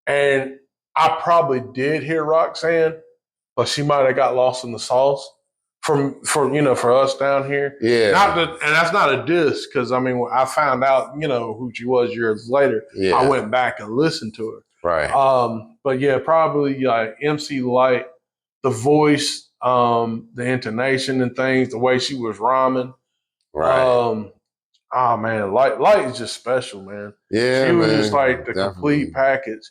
And I probably did hear Roxanne, but she might have got lost in the sauce for us down here. Yeah. And that's not a diss, because I mean, I found out, who she was years later. Yeah. I went back and listened to her. Right. But yeah, probably like MC Lyte, the voice, the intonation and things, the way she was rhyming. Right. Oh man, Lyte is just special, man. Yeah, she was man, just like the definitely. complete package,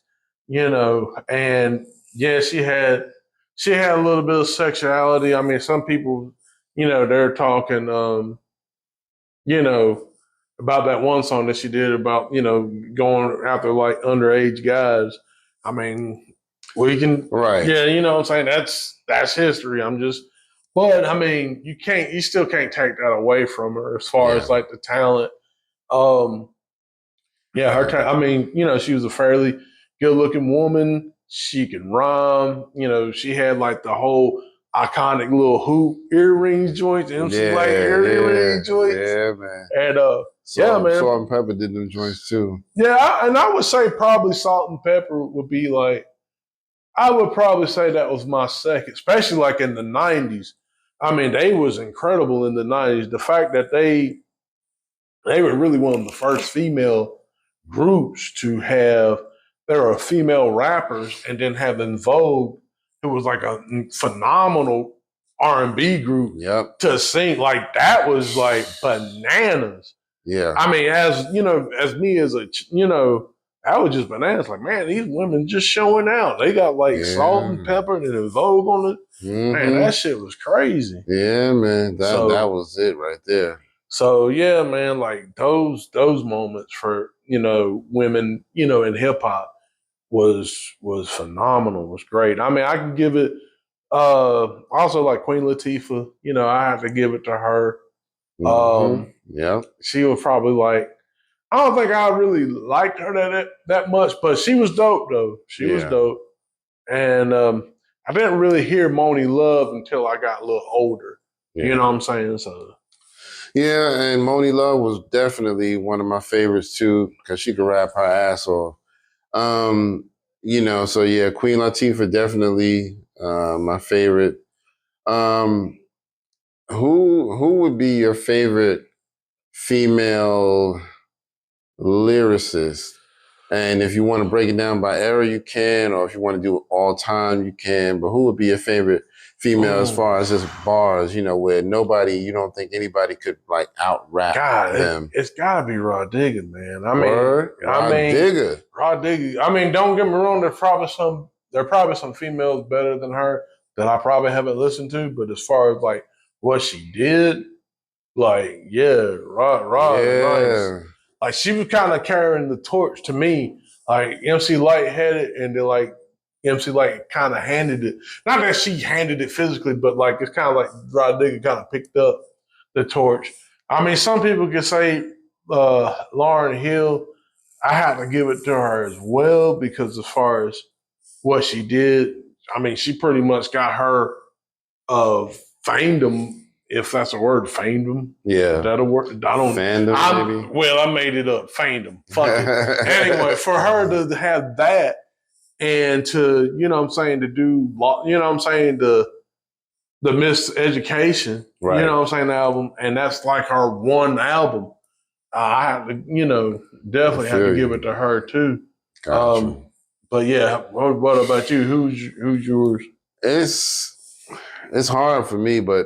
And yeah, she had a little bit of sexuality. I mean, some people, they're talking, about that one song that she did about, going after like underage guys. I mean, we can, Right. Yeah, you know what I'm saying? That's history. But I mean, you still can't take that away from her as far as like the talent. I mean, she was a fairly good looking woman. She can rhyme. She had like the whole iconic little hoop earring joints, MC Lyte earring joints. Yeah, man. And man. Salt and Pepper did them joints too. Yeah, I would say probably Salt and Pepper would be like, I would probably say that was my second, especially like in the 90s. I mean, they was incredible in the 90s. The fact that they were really one of the first female groups to have there are female rappers, and then have En Vogue, who was like a phenomenal R&B group Yep. to sing. Like that was like bananas. Yeah. I mean, as you know, as me as a I was just bananas. Like, man, these women just showing out. They got like salt and pepper and En Vogue on it. Man, that shit was crazy. Yeah, man. That was it right there. So yeah, man, like those moments for women, in hip hop was phenomenal. Was great. I mean, I can give it. Also like Queen Latifah, I have to give it to her. Yeah, she was probably like. I don't think I really liked her that much, but she was dope though. She was dope, and I didn't really hear Monie Love until I got a little older. Yeah. You know what I'm saying? So. Yeah, and Monie Love was definitely one of my favorites too, because she could rap her ass off. So yeah, Queen Latifah definitely my favorite. Who would be your favorite female lyricist? And if you want to break it down by era, you can, or if you want to do it all time, you can. But who would be your favorite female as far as just bars, where you don't think anybody could like out rap them? It's gotta be Rah Digga, man. Rah Digga. I mean, don't get me wrong, there are probably some females better than her that I probably haven't listened to, but as far as like what she did, like, yeah, Rah nice. Like she was kind of carrying the torch to me. Like MC Lyte had it, and then like MC Lyte kind of handed it. Not that she handed it physically, but like it's kind of like Rah Digga kind of picked up the torch. I mean, some people could say Lauryn Hill. I have to give it to her as well because as far as what she did, I mean, she pretty much got her fandom. If that's a word, fandom. Yeah. Is that a word? I don't. Fandom, maybe? Well, I made it up. Fandom. Fuck it. Anyway, for her to have that and to, to do, the Miseducation, right. the album, and that's like her one album. I have to, definitely have to give it to her too. Gotcha. But yeah, what about you? Who's yours? It's hard for me, but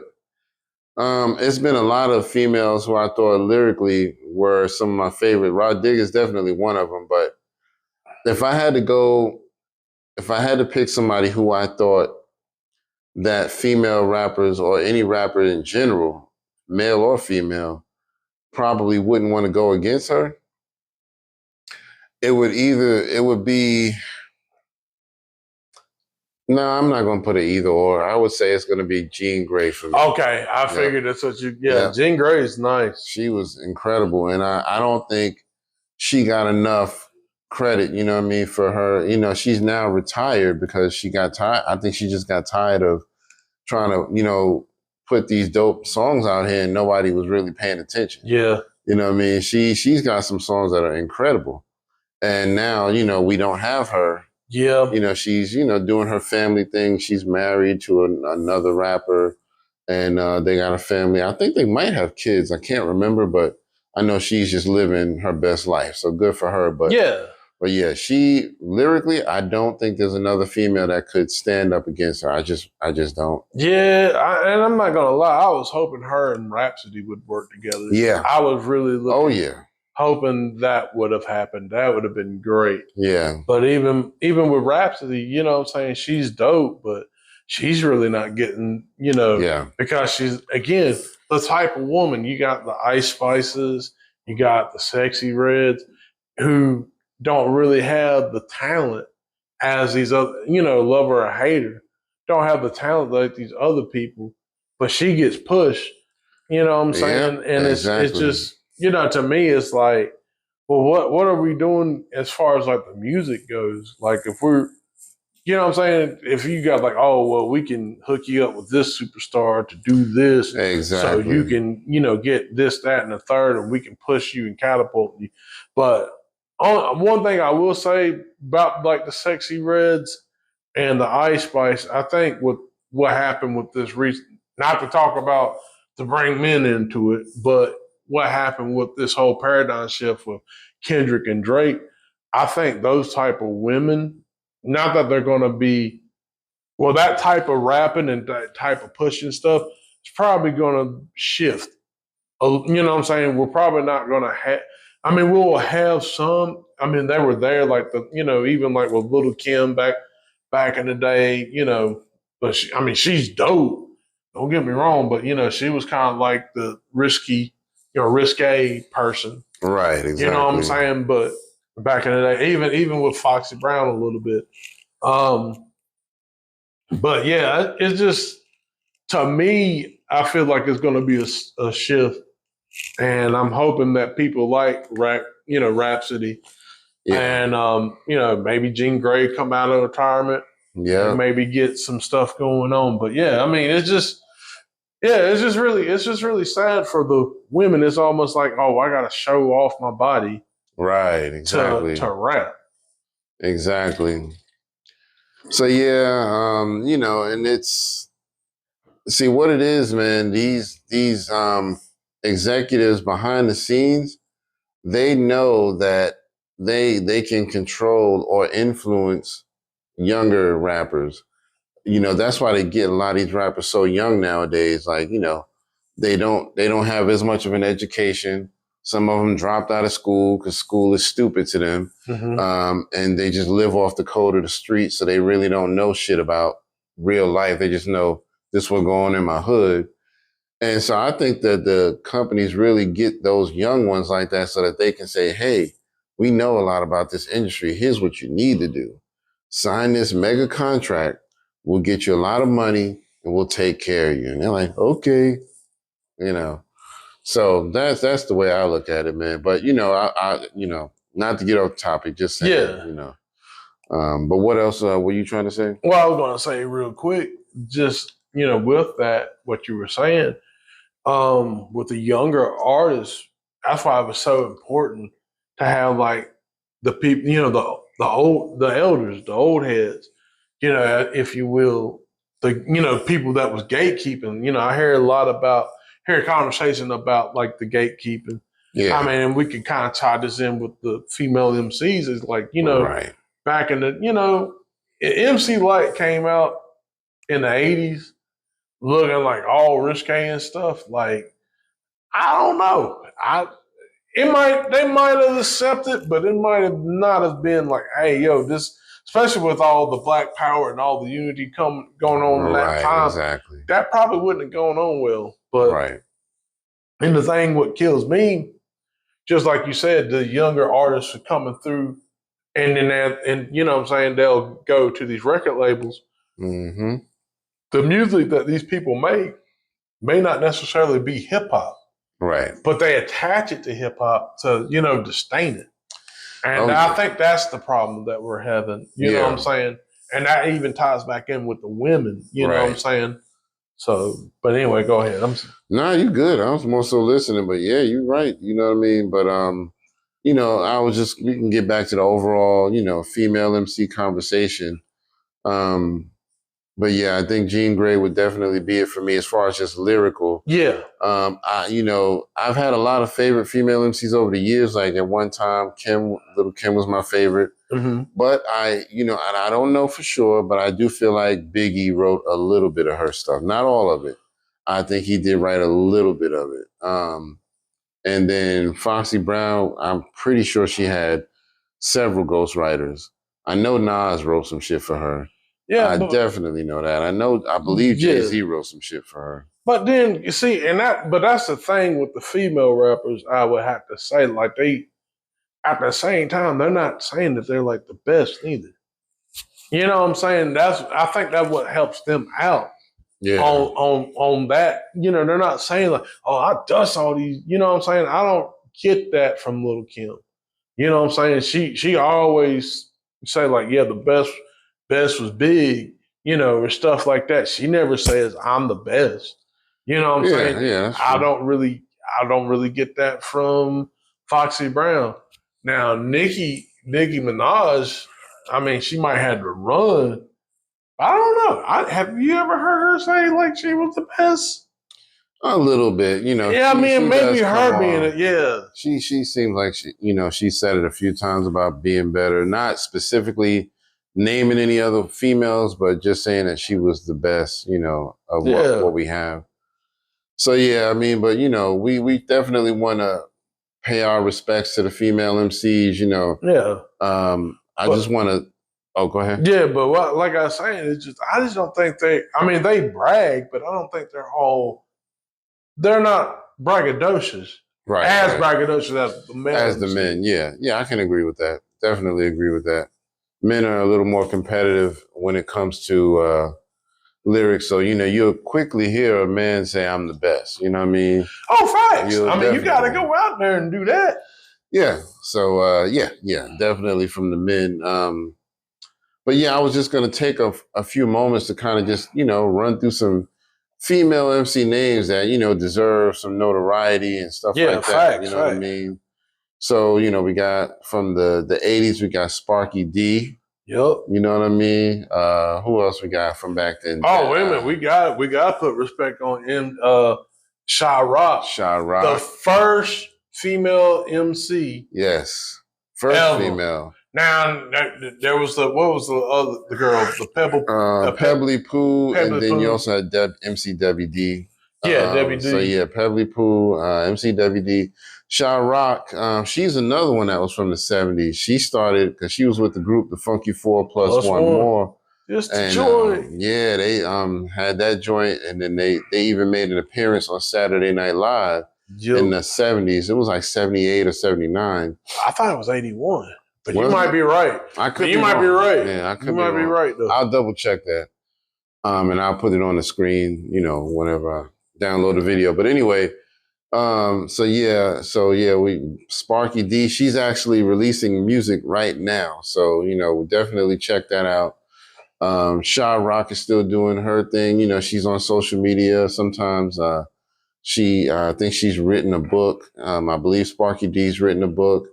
it's been a lot of females who I thought lyrically were some of my favorite. Rah Digga is definitely one of them. But if I had to pick somebody who I thought that female rappers or any rapper in general, male or female, probably wouldn't want to go against her, it would be. No, I'm not going to put it either or. I would say it's going to be Jean Grae for me. Okay, I figured that's what you. Yeah, Jean Grae is nice. She was incredible, and I don't think she got enough credit. You know what I mean, for her. She's now retired because she got tired. I think she just got tired of trying to put these dope songs out here, and nobody was really paying attention. Yeah, you know what I mean. She's got some songs that are incredible, and now we don't have her. Yeah. She's, doing her family thing. She's married to another rapper and they got a family. I think they might have kids. I can't remember, but I know she's just living her best life. So good for her. But yeah, she lyrically, I don't think there's another female that could stand up against her. I just don't. Yeah. And I'm not going to lie. I was hoping her and Rhapsody would work together. Yeah. I was really looking. Oh, yeah. Hoping that would have happened. That would have been great. Yeah. But even with Rhapsody, what I'm saying, she's dope, but she's really not getting, because she's, again, the type of woman. You got the Ice Spices, you got the Sexy Reds, who don't really have the talent as these other, lover or hater, don't have the talent like these other people, but she gets pushed, you know what I'm saying? And exactly. it's just, to me, it's like, well, what are we doing as far as like the music goes? Like if we're, what I'm saying? If you got like, oh, well, we can hook you up with this superstar to do this. Exactly. So you can, get this, that, and the third, and we can push you and catapult you. But one thing I will say about like the Sexy Reds and the Ice Spice, I think what happened with this recent, not to bring men into it, but what happened with this whole paradigm shift with Kendrick and Drake, I think those type of women, not that they're going to be, well, that type of rapping and that type of pushing stuff is probably going to shift. You know what I'm saying? We're probably not going to have, I mean, we'll have some. I mean, they were there like even like with Little Kim back in the day, but I mean, she's dope. Don't get me wrong, but she was kind of like the risque person. Right, exactly. You know what I'm saying? But back in the day, even with Foxy Brown a little bit. But yeah, it's just, to me, I feel like it's going to be a shift, and I'm hoping that people like Rhapsody, and maybe Jean Grey come out of retirement, and maybe get some stuff going on. But yeah, I mean, it's just really sad for the women. It's almost like, oh, I got to show off my body, right? Exactly. To rap, exactly. So yeah, and it's, see what it is, man. These executives behind the scenes, they know that they can control or influence younger rappers. That's why they get a lot of these rappers so young nowadays. Like, they don't have as much of an education. Some of them dropped out of school because school is stupid to them. Mm-hmm. And they just live off the code of the street. So they really don't know shit about real life. They just know this will go on in my hood. And so I think that the companies really get those young ones like that so that they can say, hey, we know a lot about this industry. Here's what you need to do. Sign this mega contract. We'll get you a lot of money and we'll take care of you. And they're like, okay, So that's the way I look at it, man. But I not to get off topic, just saying, but what else were you trying to say? Well, I was going to say real quick, just with that, what you were saying, with the younger artists, that's why it was so important to have like the people, the elders, the old heads, if you will, the people that was gatekeeping. I hear a conversation about like the gatekeeping. Yeah. I mean, and we could kind of tie this in with the female MCs. Is like, right. Back in the, MC Lyte came out in the 80s looking like all risque and stuff. Like, I don't know. They might have accepted, but it might have not have been like, hey, yo, this, especially with all the Black Power and all the unity going on in that time. Exactly. That probably wouldn't have gone on well. But and the thing what kills me, just like you said, the younger artists are coming through, and then you know what I'm saying, they'll go to these record labels. Mm-hmm. The music that these people make may not necessarily be hip hop. Right. But they attach it to hip hop to, disdain it. And I think that's the problem that we're having. You know what I'm saying? And that even ties back in with the women, you know what I'm saying? So, but anyway, go ahead. Nah, you good. I was more so listening, but yeah, you're right. You know what I mean? But we can get back to the overall, female MC conversation. But yeah, I think Jean Grey would definitely be it for me as far as just lyrical. Yeah. I've had a lot of favorite female MCs over the years. Like at one time, Little Kim was my favorite. Mm-hmm. But and I don't know for sure, but I do feel like Biggie wrote a little bit of her stuff. Not all of it. I think he did write a little bit of it. And then Foxy Brown, I'm pretty sure she had several ghostwriters. I know Nas wrote some shit for her. Yeah, I definitely know that. I believe Jay-Z wrote some shit for her. But then you see, but that's the thing with the female rappers, I would have to say, like they, at the same time, they're not saying that they're like the best either. You know what I'm saying? I think that's what helps them out. Yeah. On that, they're not saying like, oh, I dust all these, you know what I'm saying? I don't get that from Little Kim. You know what I'm saying? She always say like, yeah, the best was big, or stuff like that. She never says I'm the best. You know what I'm saying? Yeah, I don't really get that from Foxy Brown. Now, Nicki Minaj, I mean, she might have to run. I don't know. Have you ever heard her say like she was the best? A little bit, you know. Yeah, I mean, she maybe does come her being on. yeah. She seems like she said it a few times about being better, not specifically naming any other females, but just saying that she was the best, of Yeah. what we have. So yeah, I mean, but we definitely want to pay our respects to the female MCs. Yeah. I But just want to. Oh, go ahead. yeah, but like I was saying, I just don't think I mean, they brag, but I don't think they're not braggadocious. Right, As right. braggadocious as the male As the MC. men, yeah, I can agree with that. Definitely agree with that. Men are a little more competitive when it comes to lyrics. So, you'll quickly hear a man say, I'm the best. You know what I mean? Oh, facts. You'll I mean, you got to definitely. go out there and do that. Yeah. So, yeah, definitely from the men. But yeah, I was just going to take a few moments to kind of just, run through some female MC names that, deserve some notoriety and stuff Yeah, like that. You facts, know what I facts. mean? So, we got from the 80s, we got Sparky D. Yep. You know what I mean? Who else we got from back then? Oh, wait a minute. We got to put respect on Sha Rock. Sha Rock. The first female MC. Yes. First ever. female. Now, there was what was the girl? The Pebbly Pooh, Pebbly and then Pooh. you also had MC WD. Yeah, WD. So yeah, Pebbly Pooh, MC WD. Sha Rock, she's another one that was from the 70s. She started because she was with the group The Funky Four plus one more. Just the joint. Yeah, they had that joint, and then they even made an appearance on Saturday Night Live in the 70s. It was like 78 or 79. I thought it was 81. But you might be right. I could. You might be right. Yeah, I could. You might be right though. I'll double check that, and I'll put it on the screen. Whenever I download the video. But anyway, so we Sparky D. She's actually releasing music right now, so we'll definitely check that out. Sha Rock is still doing her thing. She's on social media sometimes. I think she's written a book. I believe Sparky D's written a book.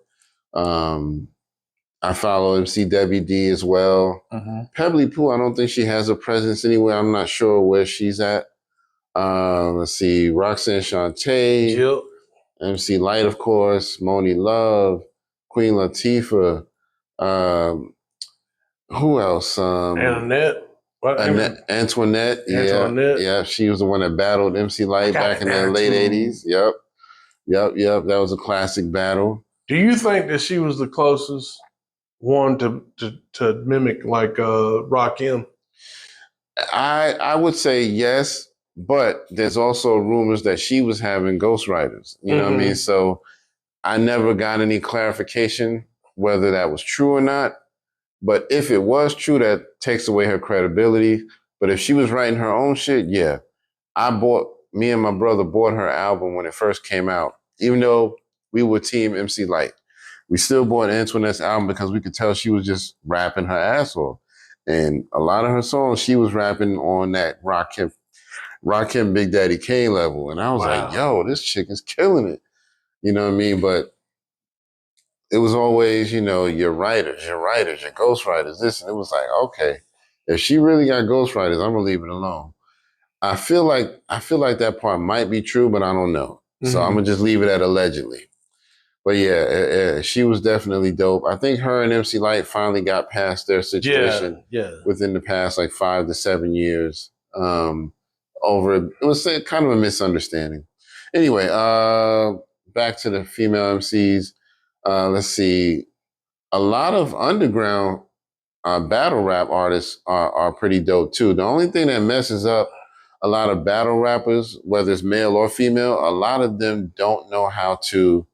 I follow MCWD as well. Mm-hmm. Pebbly Pooh, I don't think she has a presence anywhere. I'm not sure where she's at. Let's see, Roxanne Shante, yep. MC Light, of course, Moni Love, Queen Latifah. Who else? Antoinette. Antoinette. Yeah, she was the one that battled MC Light back in the late 80s. Yep. That was a classic battle. Do you think that she was the closest one to mimic like Rakim? I would say yes, but there's also rumors that she was having ghostwriters. You know what I mean? So I never got any clarification whether that was true or not. But if it was true, that takes away her credibility. But if she was writing her own shit, yeah. Me and my brother bought her album when it first came out, even though we were team MC Light. We still bought Antoinette's album because we could tell she was just rapping her ass off. And a lot of her songs, she was rapping on that Rakim Big Daddy Kane level. And I was like, yo, this chick is killing it. You know what I mean? But it was always, your writers, your ghostwriters, this. And it was like, okay, if she really got ghostwriters, I'm going to leave it alone. I feel like that part might be true, but I don't know. Mm-hmm. So I'm going to just leave it at allegedly. But yeah, she was definitely dope. I think her and MC Light finally got past their situation within the past like 5 to 7 years. It was kind of a misunderstanding. Anyway, back to the female MCs. Let's see. A lot of underground battle rap artists are pretty dope too. The only thing that messes up a lot of battle rappers, whether it's male or female, a lot of them don't know how to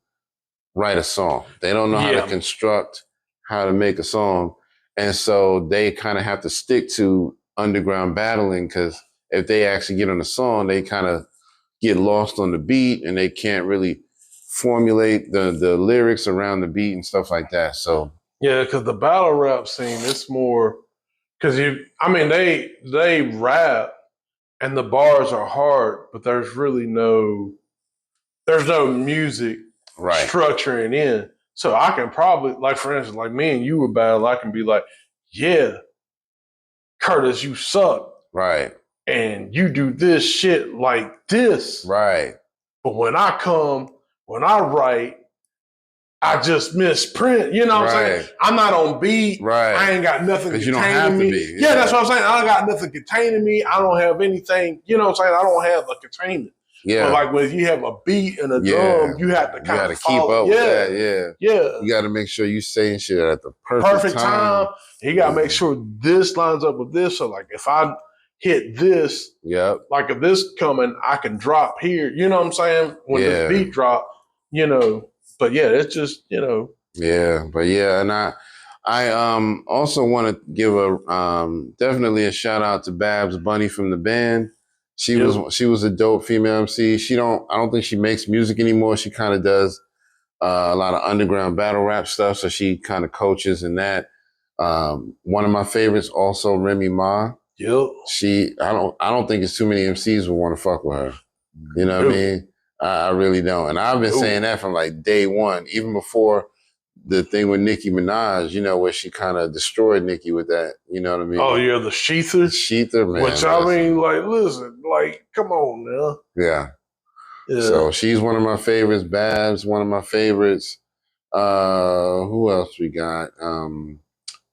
write a song. They don't know how to construct, how to make a song. And so they kind of have to stick to underground battling because if they actually get on a song, they kind of get lost on the beat and they can't really formulate the lyrics around the beat and stuff like that. So yeah, because the battle rap scene, it's more because they rap and the bars are hard, but there's no music structuring in. So I can probably, like for instance, like me and you were battle, I can be like, yeah, Curtis, you suck. Right. and you do this shit like this. Right. But when I write, I just misprint. You know what I'm saying? I'm not on beat. Right. I ain't got nothing Because you don't have containing to me. be. Yeah, that's what I'm saying. I don't got nothing containing me. I don't have anything. You know what I'm saying? I don't have a containment. Yeah. But like when you have a beat and a drum, you have to kind of keep up with that. Yeah. You got to make sure you saying shit at the perfect time. You got to make sure this lines up with this. So like if I hit this, like if this coming, I can drop here. You know what I'm saying? When the beat drop, you know. But yeah, it's just, you know. Yeah, but yeah, and I also want to give a definitely a shout out to Babs Bunny from the band. She was a dope female MC. I don't think she makes music anymore. She kind of does a lot of underground battle rap stuff, so she kind of coaches in that. One of my favorites, also Remy Ma. Yep. I don't think it's too many MCs who want to fuck with her. You know what I mean? I really don't. And I've been saying that from like day one, even before the thing with Nicki Minaj, you know, where she kind of destroyed Nicki with that. You know what I mean? Oh, yeah, the Sheether? Sheether, man. Which I mean, like, listen, like, come on now. Yeah. So she's one of my favorites. Babs, one of my favorites. Who else we got? Of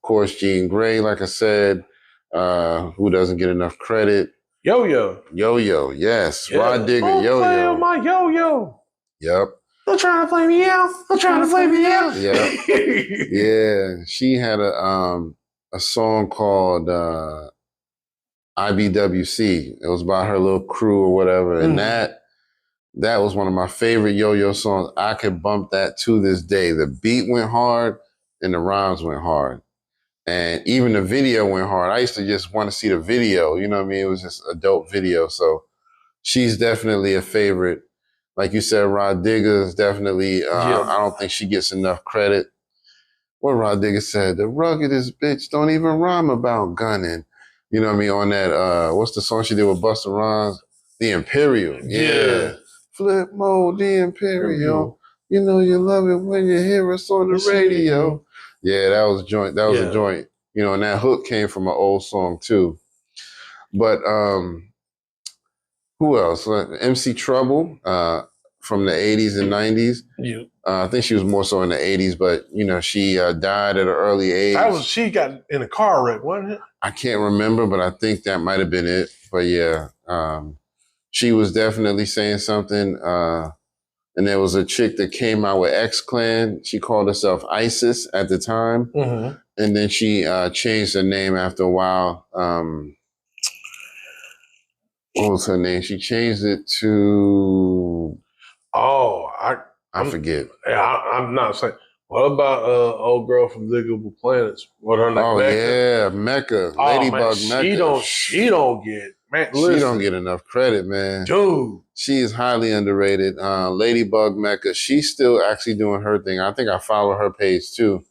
course, Jean Grey, like I said, who doesn't get enough credit. Yo-Yo, yes. Yeah. Rod Digger, Yo-Yo. Oh, my Yo-Yo. Yep. They're trying to play me out. Yeah. Yeah. She had a song called IBWC. It was about her little crew or whatever. And that was one of my favorite Yo-Yo songs. I could bump that to this day. The beat went hard and the rhymes went hard. And even the video went hard. I used to just want to see the video. You know what I mean? It was just a dope video. So she's definitely a favorite. Like you said, Rod Digger is definitely, I don't think she gets enough credit. What Rod Digger said, the ruggedest bitch don't even rhyme about gunning. You know what I mean? On that, what's the song she did with Busta Rhymes? The Imperial. Yeah. Flip mode, the Imperial. You know you love it when you hear us on the radio. Yeah, that was a joint. That was a joint. You know, and that hook came from an old song too. But who else? MC Trouble from the 80s and 90s. Yeah. I think she was more so in the 80s, but you know, she died at an early age. She got in a car wreck, wasn't it? I can't remember, but I think that might have been it. But yeah, she was definitely saying something. And there was a chick that came out with X-Clan. She called herself ISIS at the time. And then she changed her name after a while. What was her name? She changed it to... I forget. I'm not saying... What about old girl from Digable Planets? What her name? Oh, Mecca? Yeah, Mecca. Ladybug Mecca. She don't get... Man, listen. She don't get enough credit, man. Dude. She is highly underrated. Ladybug Mecca, she's still actually doing her thing. I think I follow her page too.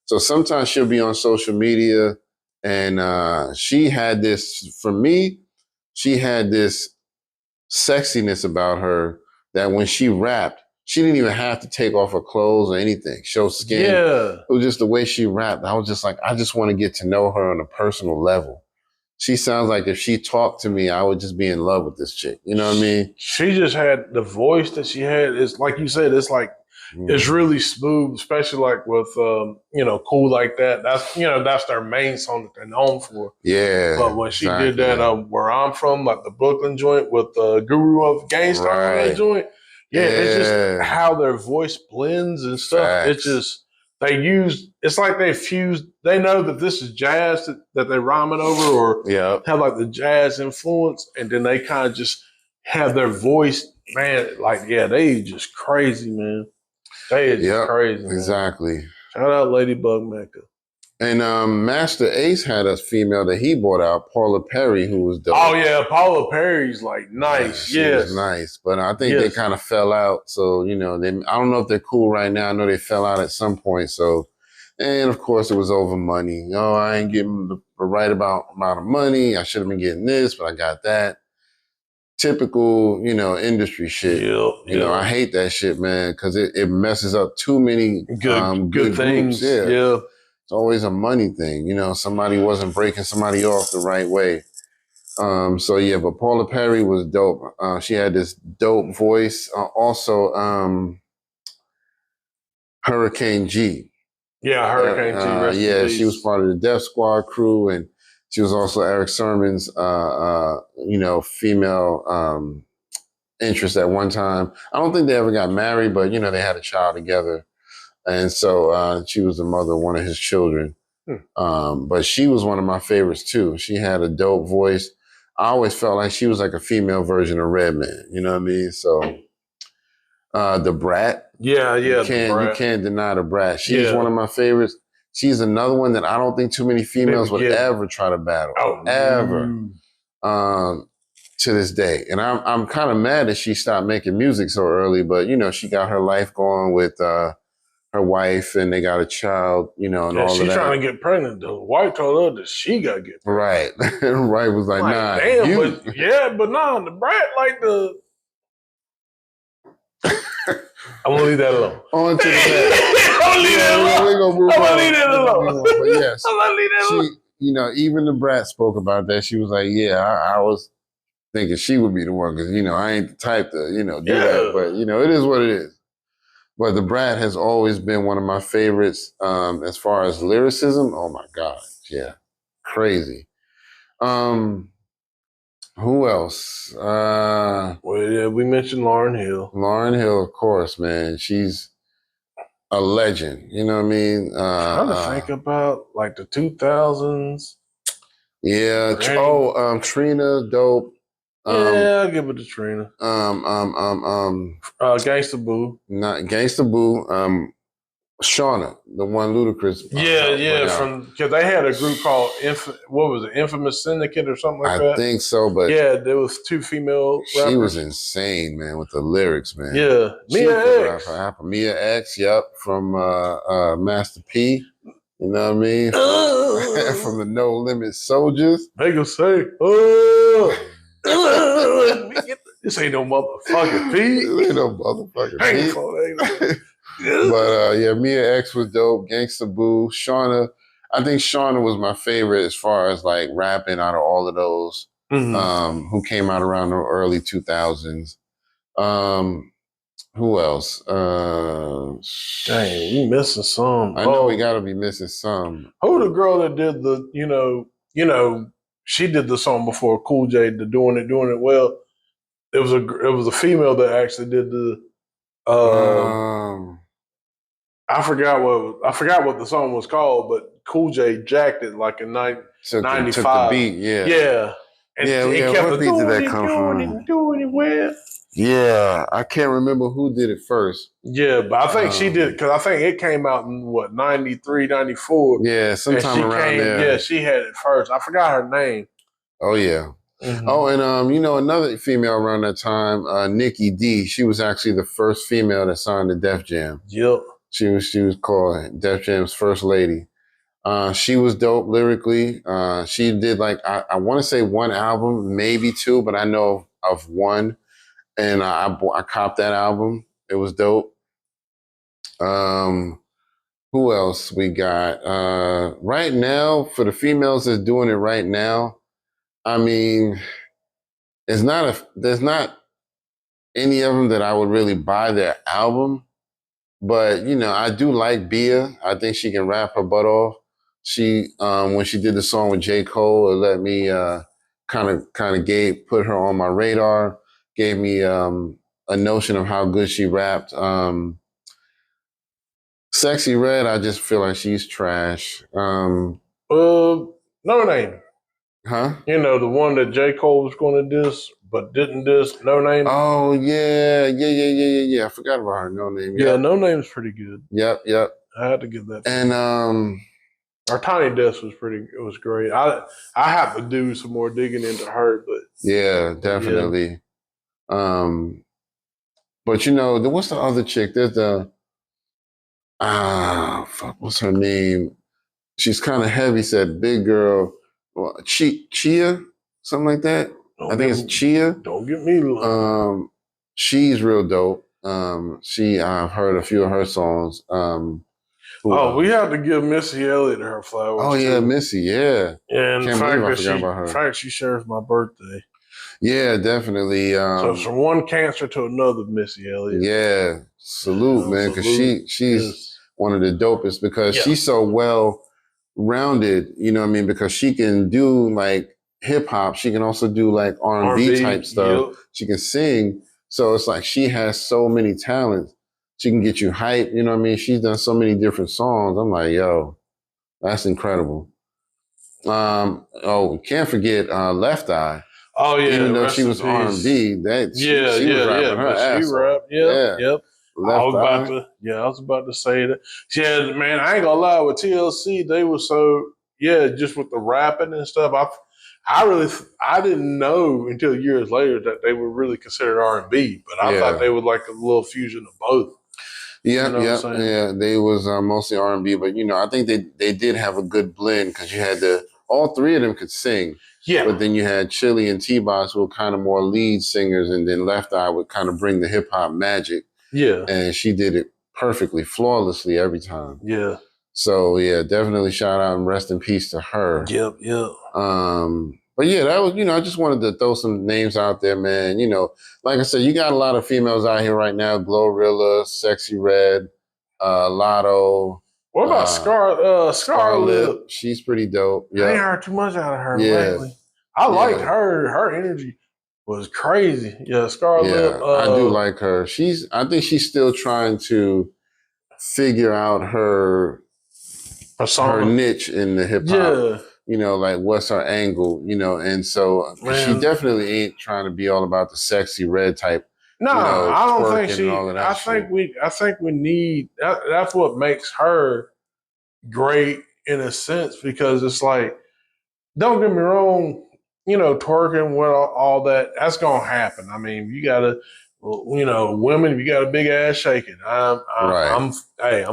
So sometimes she'll be on social media and she had this, for me, she had this sexiness about her that when she rapped, she didn't even have to take off her clothes or anything, show skin. Yeah. It was just the way she rapped. I was just like, I just want to get to know her on a personal level. She sounds like if she talked to me, I would just be in love with this chick. You know what I mean? She just had the voice that she had. It's like you said, it's like, it's really smooth, especially like with, Cool Like That. That's their main song that they're known for. Yeah. But when she did that, Where I'm From, like the Brooklyn joint with the Guru of Gangsta on that joint. Yeah, it's just how their voice blends and stuff. Facts. It's just, it's like they fused, they know that this is jazz that they're rhyming over or have like the jazz influence. And then they kind of just have their voice, man, like, they just crazy, man. They is just crazy. Man. Exactly. Shout out Ladybug Mecca. And Master Ace had a female that he brought out, Paula Perry, who was dope. Oh yeah, Paula Perry's like nice. She was nice, but I think they kind of fell out. So I don't know if they're cool right now. I know they fell out at some point. So, and of course it was over money. I ain't getting the right amount of money. I should have been getting this, but I got that. Typical, industry shit. I hate that shit, man, because it messes up too many good things. It's always a money thing. Somebody wasn't breaking somebody off the right way. So yeah, but Paula Perry was dope. She had this dope voice. Also, Hurricane G. Yeah, Hurricane G, rest in Yeah, she was peace. part of the Death Squad crew, and she was also Eric Sermon's, female interest at one time. I don't think they ever got married, but they had a child together, and so she was the mother of one of his children. But she was one of my favorites too. She had a dope voice. I always felt like she was like a female version of Redman. You know what I mean? So the Brat. Yeah, You the Brat. can't deny the Brat. She's one of my favorites. She's another one that I don't think too many females would ever try to battle. Oh, ever. To this day. And I'm kind of mad that she stopped making music so early, but she got her life going with her wife, and they got a child, and all of that. She's trying to get pregnant. The wife told her that she got to get pregnant. Right. Right was like, nah. Damn, but nah, the Brat like the... I'm going to leave that alone. On to the next. I'm going to leave that alone. We're going to move on. I'm going to leave that alone. But yes, I'm going to leave that alone. Even the Brat spoke about that. She was like, yeah, I was thinking she would be the one because, I ain't the type to, do that. But, it is what it is. But the Brat has always been one of my favorites as far as lyricism. Oh, my God. Yeah. Crazy. Who else? Well, yeah, we mentioned Lauryn Hill. Lauryn Hill, of course, man. She's a legend. You know what I mean? Trying to think about like the 2000s. Yeah. Trina, dope. I'll give it to Trina. Gangsta Boo. Not Gangsta Boo. Shauna, the one Ludacris. Because they had a group called Infamous Syndicate or something like that. I think so, but there was two female rappers. She was insane, man, with the lyrics, man. Yeah, Mia X. Mia X, yep, from Master P. You know what I mean? From the No Limit Soldiers. They gonna say, this ain't no motherfucking P. This ain't no motherfucking P. But Mia X was dope. Gangsta Boo. Shauna. I think Shauna was my favorite as far as like rapping out of all of those who came out around the early 2000s. Who else? Dang, we missing some. I know we gotta be missing some. Who the girl that did the, she did the song before Cool J, the Doing It Well. It was a female that actually did the I forgot what the song was called, but Cool J jacked it like in 95. Took the beat, yeah. Yeah. And it kept what beat did that come from? Doing it well. Yeah, I can't remember who did it first. Yeah, but I think she did, because I think it came out in 93, 94. Yeah, sometime around there. Yeah, she had it first. I forgot her name. Oh, yeah. Mm-hmm. Oh, and another female around that time, Nikki D. She was actually the first female that signed to Def Jam. Yep. She was called Def Jam's first lady. She was dope lyrically. She did I want to say one album, maybe two, but I know of one. And I copped that album. It was dope. Who else we got? Right now, for the females that's doing it right now, I mean, there's not any of them that I would really buy their album. But, I do like Bia. I think she can rap her butt off. She, when she did the song with J. Cole, it let me kind of put her on my radar, gave me a notion of how good she rapped. Sexy Red, I just feel like she's trash. No Name. Huh? The one that J. Cole was going to diss, but didn't diss. No Name. Oh, yeah. I forgot about her. No Name. Yep. Yeah, No Name's pretty good. Yep. I had to give that. And our Tiny Desk was great. I have to do some more digging into her, but yeah, definitely. Yeah. But what's the other chick? There's what's her name? She's kind of heavy set, big girl. Chia, something like that. I think it's Chia. Don't get me wrong. She's real dope. I've heard a few of her songs. Oh, we have to give Missy Elliott her flowers. Oh yeah, too. Missy, yeah. And Can't believe I forgot about her. the fact she shares my birthday. Yeah, definitely. So from one cancer to another, Missy Elliott. Yeah, salute, man, because she's one of the dopest because she's so well rounded. You know what I mean? Because she can do like hip hop, she can also do like R&B type stuff. Yep. She can sing, so it's like she has so many talents. She can get you hype. You know what I mean? She's done so many different songs. I'm like, yo, that's incredible. Can't forget Left Eye. Oh yeah, even though she was R&B, she was rapping her ass off. Yep. I was about to say that. Yeah, man, I ain't gonna lie, with TLC, they were so just with the rapping and stuff. I didn't know until years later that they were really considered R&B, but I thought they were like a little fusion of both. Yeah, they was mostly R&B, but I think they did have a good blend because you had all three of them could sing. Yeah. But then you had Chili and T-Boz who were kind of more lead singers, and then Left Eye would kind of bring the hip hop magic. Yeah. And she did it perfectly, flawlessly every time. Yeah. So yeah, definitely shout out and rest in peace to her. Yep. But yeah, that was, I just wanted to throw some names out there, man. Like I said, you got a lot of females out here right now, Glorilla, Sexy Red, Lotto. What about Scarlett? She's pretty dope. Yeah. I ain't heard too much out of her lately. I liked her. Her energy was crazy. Yeah, Scarlett. Yeah, I do like her. I think she's still trying to figure out her niche in the hip hop. Yeah. Like what's her angle, and so she definitely ain't trying to be all about the Sexy Red type. No, I don't think she. I think we need that. That's what makes her great in a sense, because it's like, don't get me wrong, twerking with all that's gonna happen. I mean, you gotta, women, you got a big ass shaking. I'm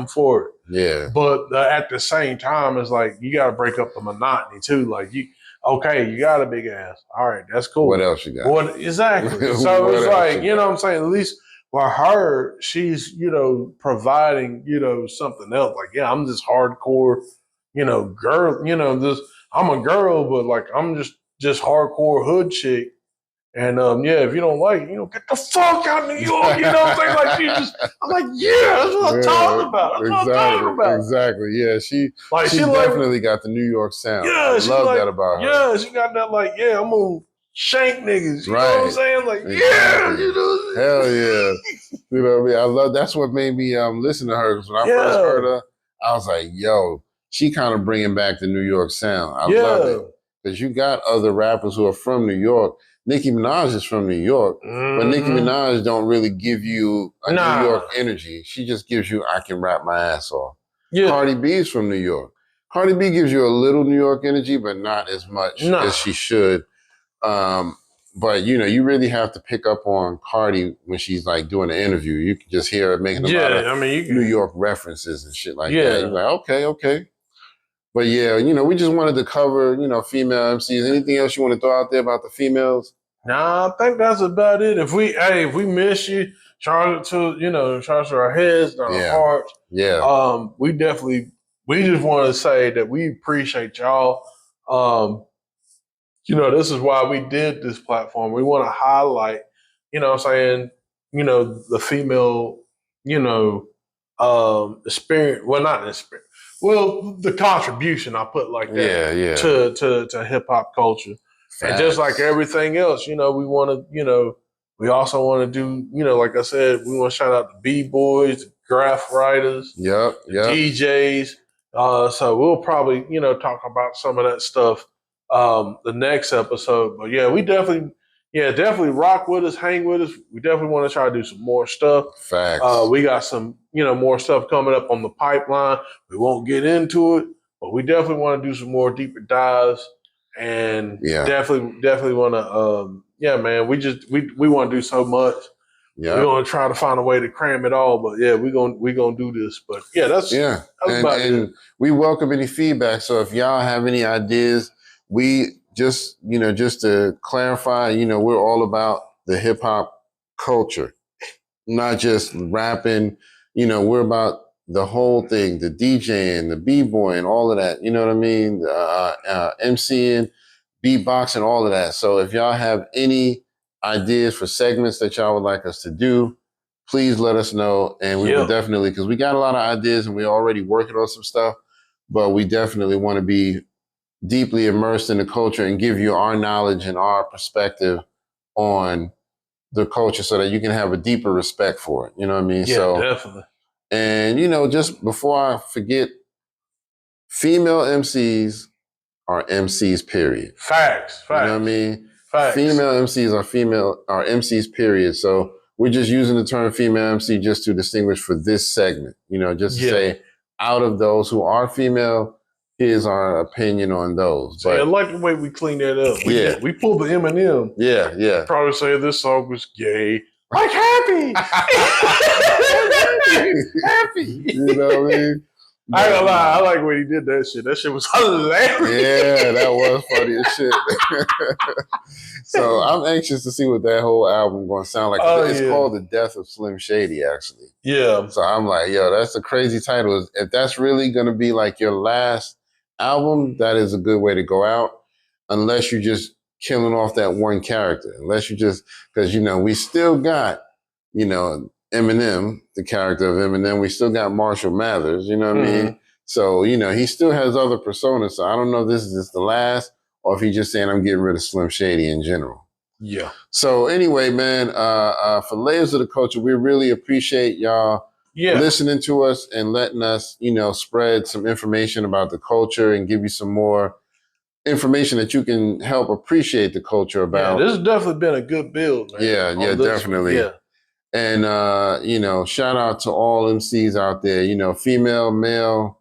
for it. Yeah. But at the same time, it's like you got to break up the monotony too. Like you got a big ass. All right, that's cool. What else you got? Exactly. So it's like, what I'm saying, at least for her, she's, providing, something else. Like, yeah, I'm this hardcore, girl, I'm a girl, but like, I'm just hardcore hood chick. And if you don't like it, get the fuck out of New York. You know what I'm saying? Like I'm like, that's what I'm talking about. That's what I'm talking about. Exactly. Yeah, she definitely got the New York sound. Yeah, I love that about her. Yeah, she got that I'm gonna shank niggas. You know what I'm saying? Like, exactly. Hell yeah. You know what I mean? I love that's what made me listen to her, because when I first heard her, I was like, yo, she kind of bringing back the New York sound. I love it. Because you got other rappers who are from New York. Nicki Minaj is from New York, but Nicki Minaj don't really give you a New York energy. She just gives you, I can rap my ass off. Yeah. Cardi B is from New York. Cardi B gives you a little New York energy, but not as much as she should. But you really have to pick up on Cardi when she's like doing an interview. You can just hear her making a lot of New York references and shit like that. You're like, okay. But yeah, we just wanted to cover, female MCs. Anything else you want to throw out there about the females? Nah, I think that's about it. If we miss you, charge it to our heads, not our hearts. Yeah. We just want to say that we appreciate y'all. This is why we did this platform. We want to highlight, the female, experience. Well, not experience. Well, the contribution, I put like that, to hip hop culture. Facts. And just like everything else, we want to, we also want to do, like I said, we want to shout out the B-boys, graph writers, DJs. So we'll probably, talk about some of that stuff the next episode. But yeah, we definitely rock with us, hang with us. We definitely want to try to do some more stuff. Facts. We got some, more stuff coming up on the pipeline. We won't get into it, but we definitely want to do some more deeper dives, and definitely want to, man. We want to do so much. Yeah, we're gonna try to find a way to cram it all, but we're gonna do this. But that's about it. We welcome any feedback. So if y'all have any ideas, we just to clarify, we're all about the hip hop culture, not just rapping. We're about the whole thing, the DJing, the B-boy and all of that, you know what I mean? MCing, beatboxing, all of that. So if y'all have any ideas for segments that y'all would like us to do, please let us know. And we will definitely, because we got a lot of ideas and we're already working on some stuff, but we definitely want to be deeply immersed in the culture and give you our knowledge and our perspective on the culture so that you can have a deeper respect for it. You know what I mean? Yeah, so definitely. And, just before I forget, female MCs are MCs, period. Facts. You know what I mean? Facts. Female MCs are MCs, period. So we're just using the term female MC just to distinguish for this segment, just to say, out of those who are female, here's our opinion on those. But I like the way we clean that up. We pulled the Eminem. Yeah. Probably say this song was gay. Like happy. Happy. You know what I mean? I ain't gonna lie, I like when he did that shit. That shit was hilarious. Yeah, that was funny as shit. So I'm anxious to see what that whole album going to sound like. It's called The Death of Slim Shady, actually. Yeah. So I'm like, yo, that's a crazy title. If that's really going to be like your last album, that is a good way to go out. Unless you're just killing off that one character. Unless you just, because, we still got, Eminem, the character of Eminem. We still got Marshall Mathers, you know what I mean? So, he still has other personas. So I don't know if this is just the last or if he's just saying I'm getting rid of Slim Shady in general. Yeah. So anyway, man, for Layers of the Culture, we really appreciate y'all listening to us and letting us, spread some information about the culture and give you some more information that you can help appreciate the culture about. Yeah, this has definitely been a good build, man. Yeah, definitely. Yeah. And, shout out to all MCs out there, female, male,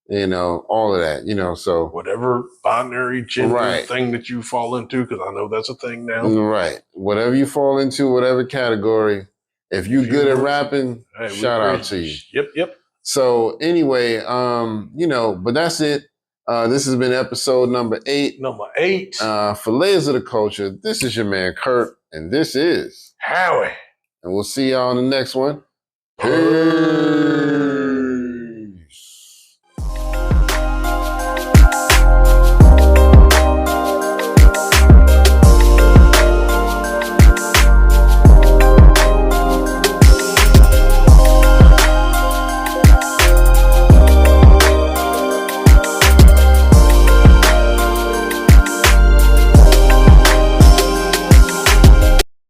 all of that, so. Whatever binary gender thing that you fall into, because I know that's a thing now. Right. Whatever you fall into, whatever category, if you're good at rapping, shout out to you. Yep. So anyway, but that's it. This has been episode number 8. For Layers of the Culture, this is your man, Kurt, and this is Howie. And we'll see y'all on the next one. Peace.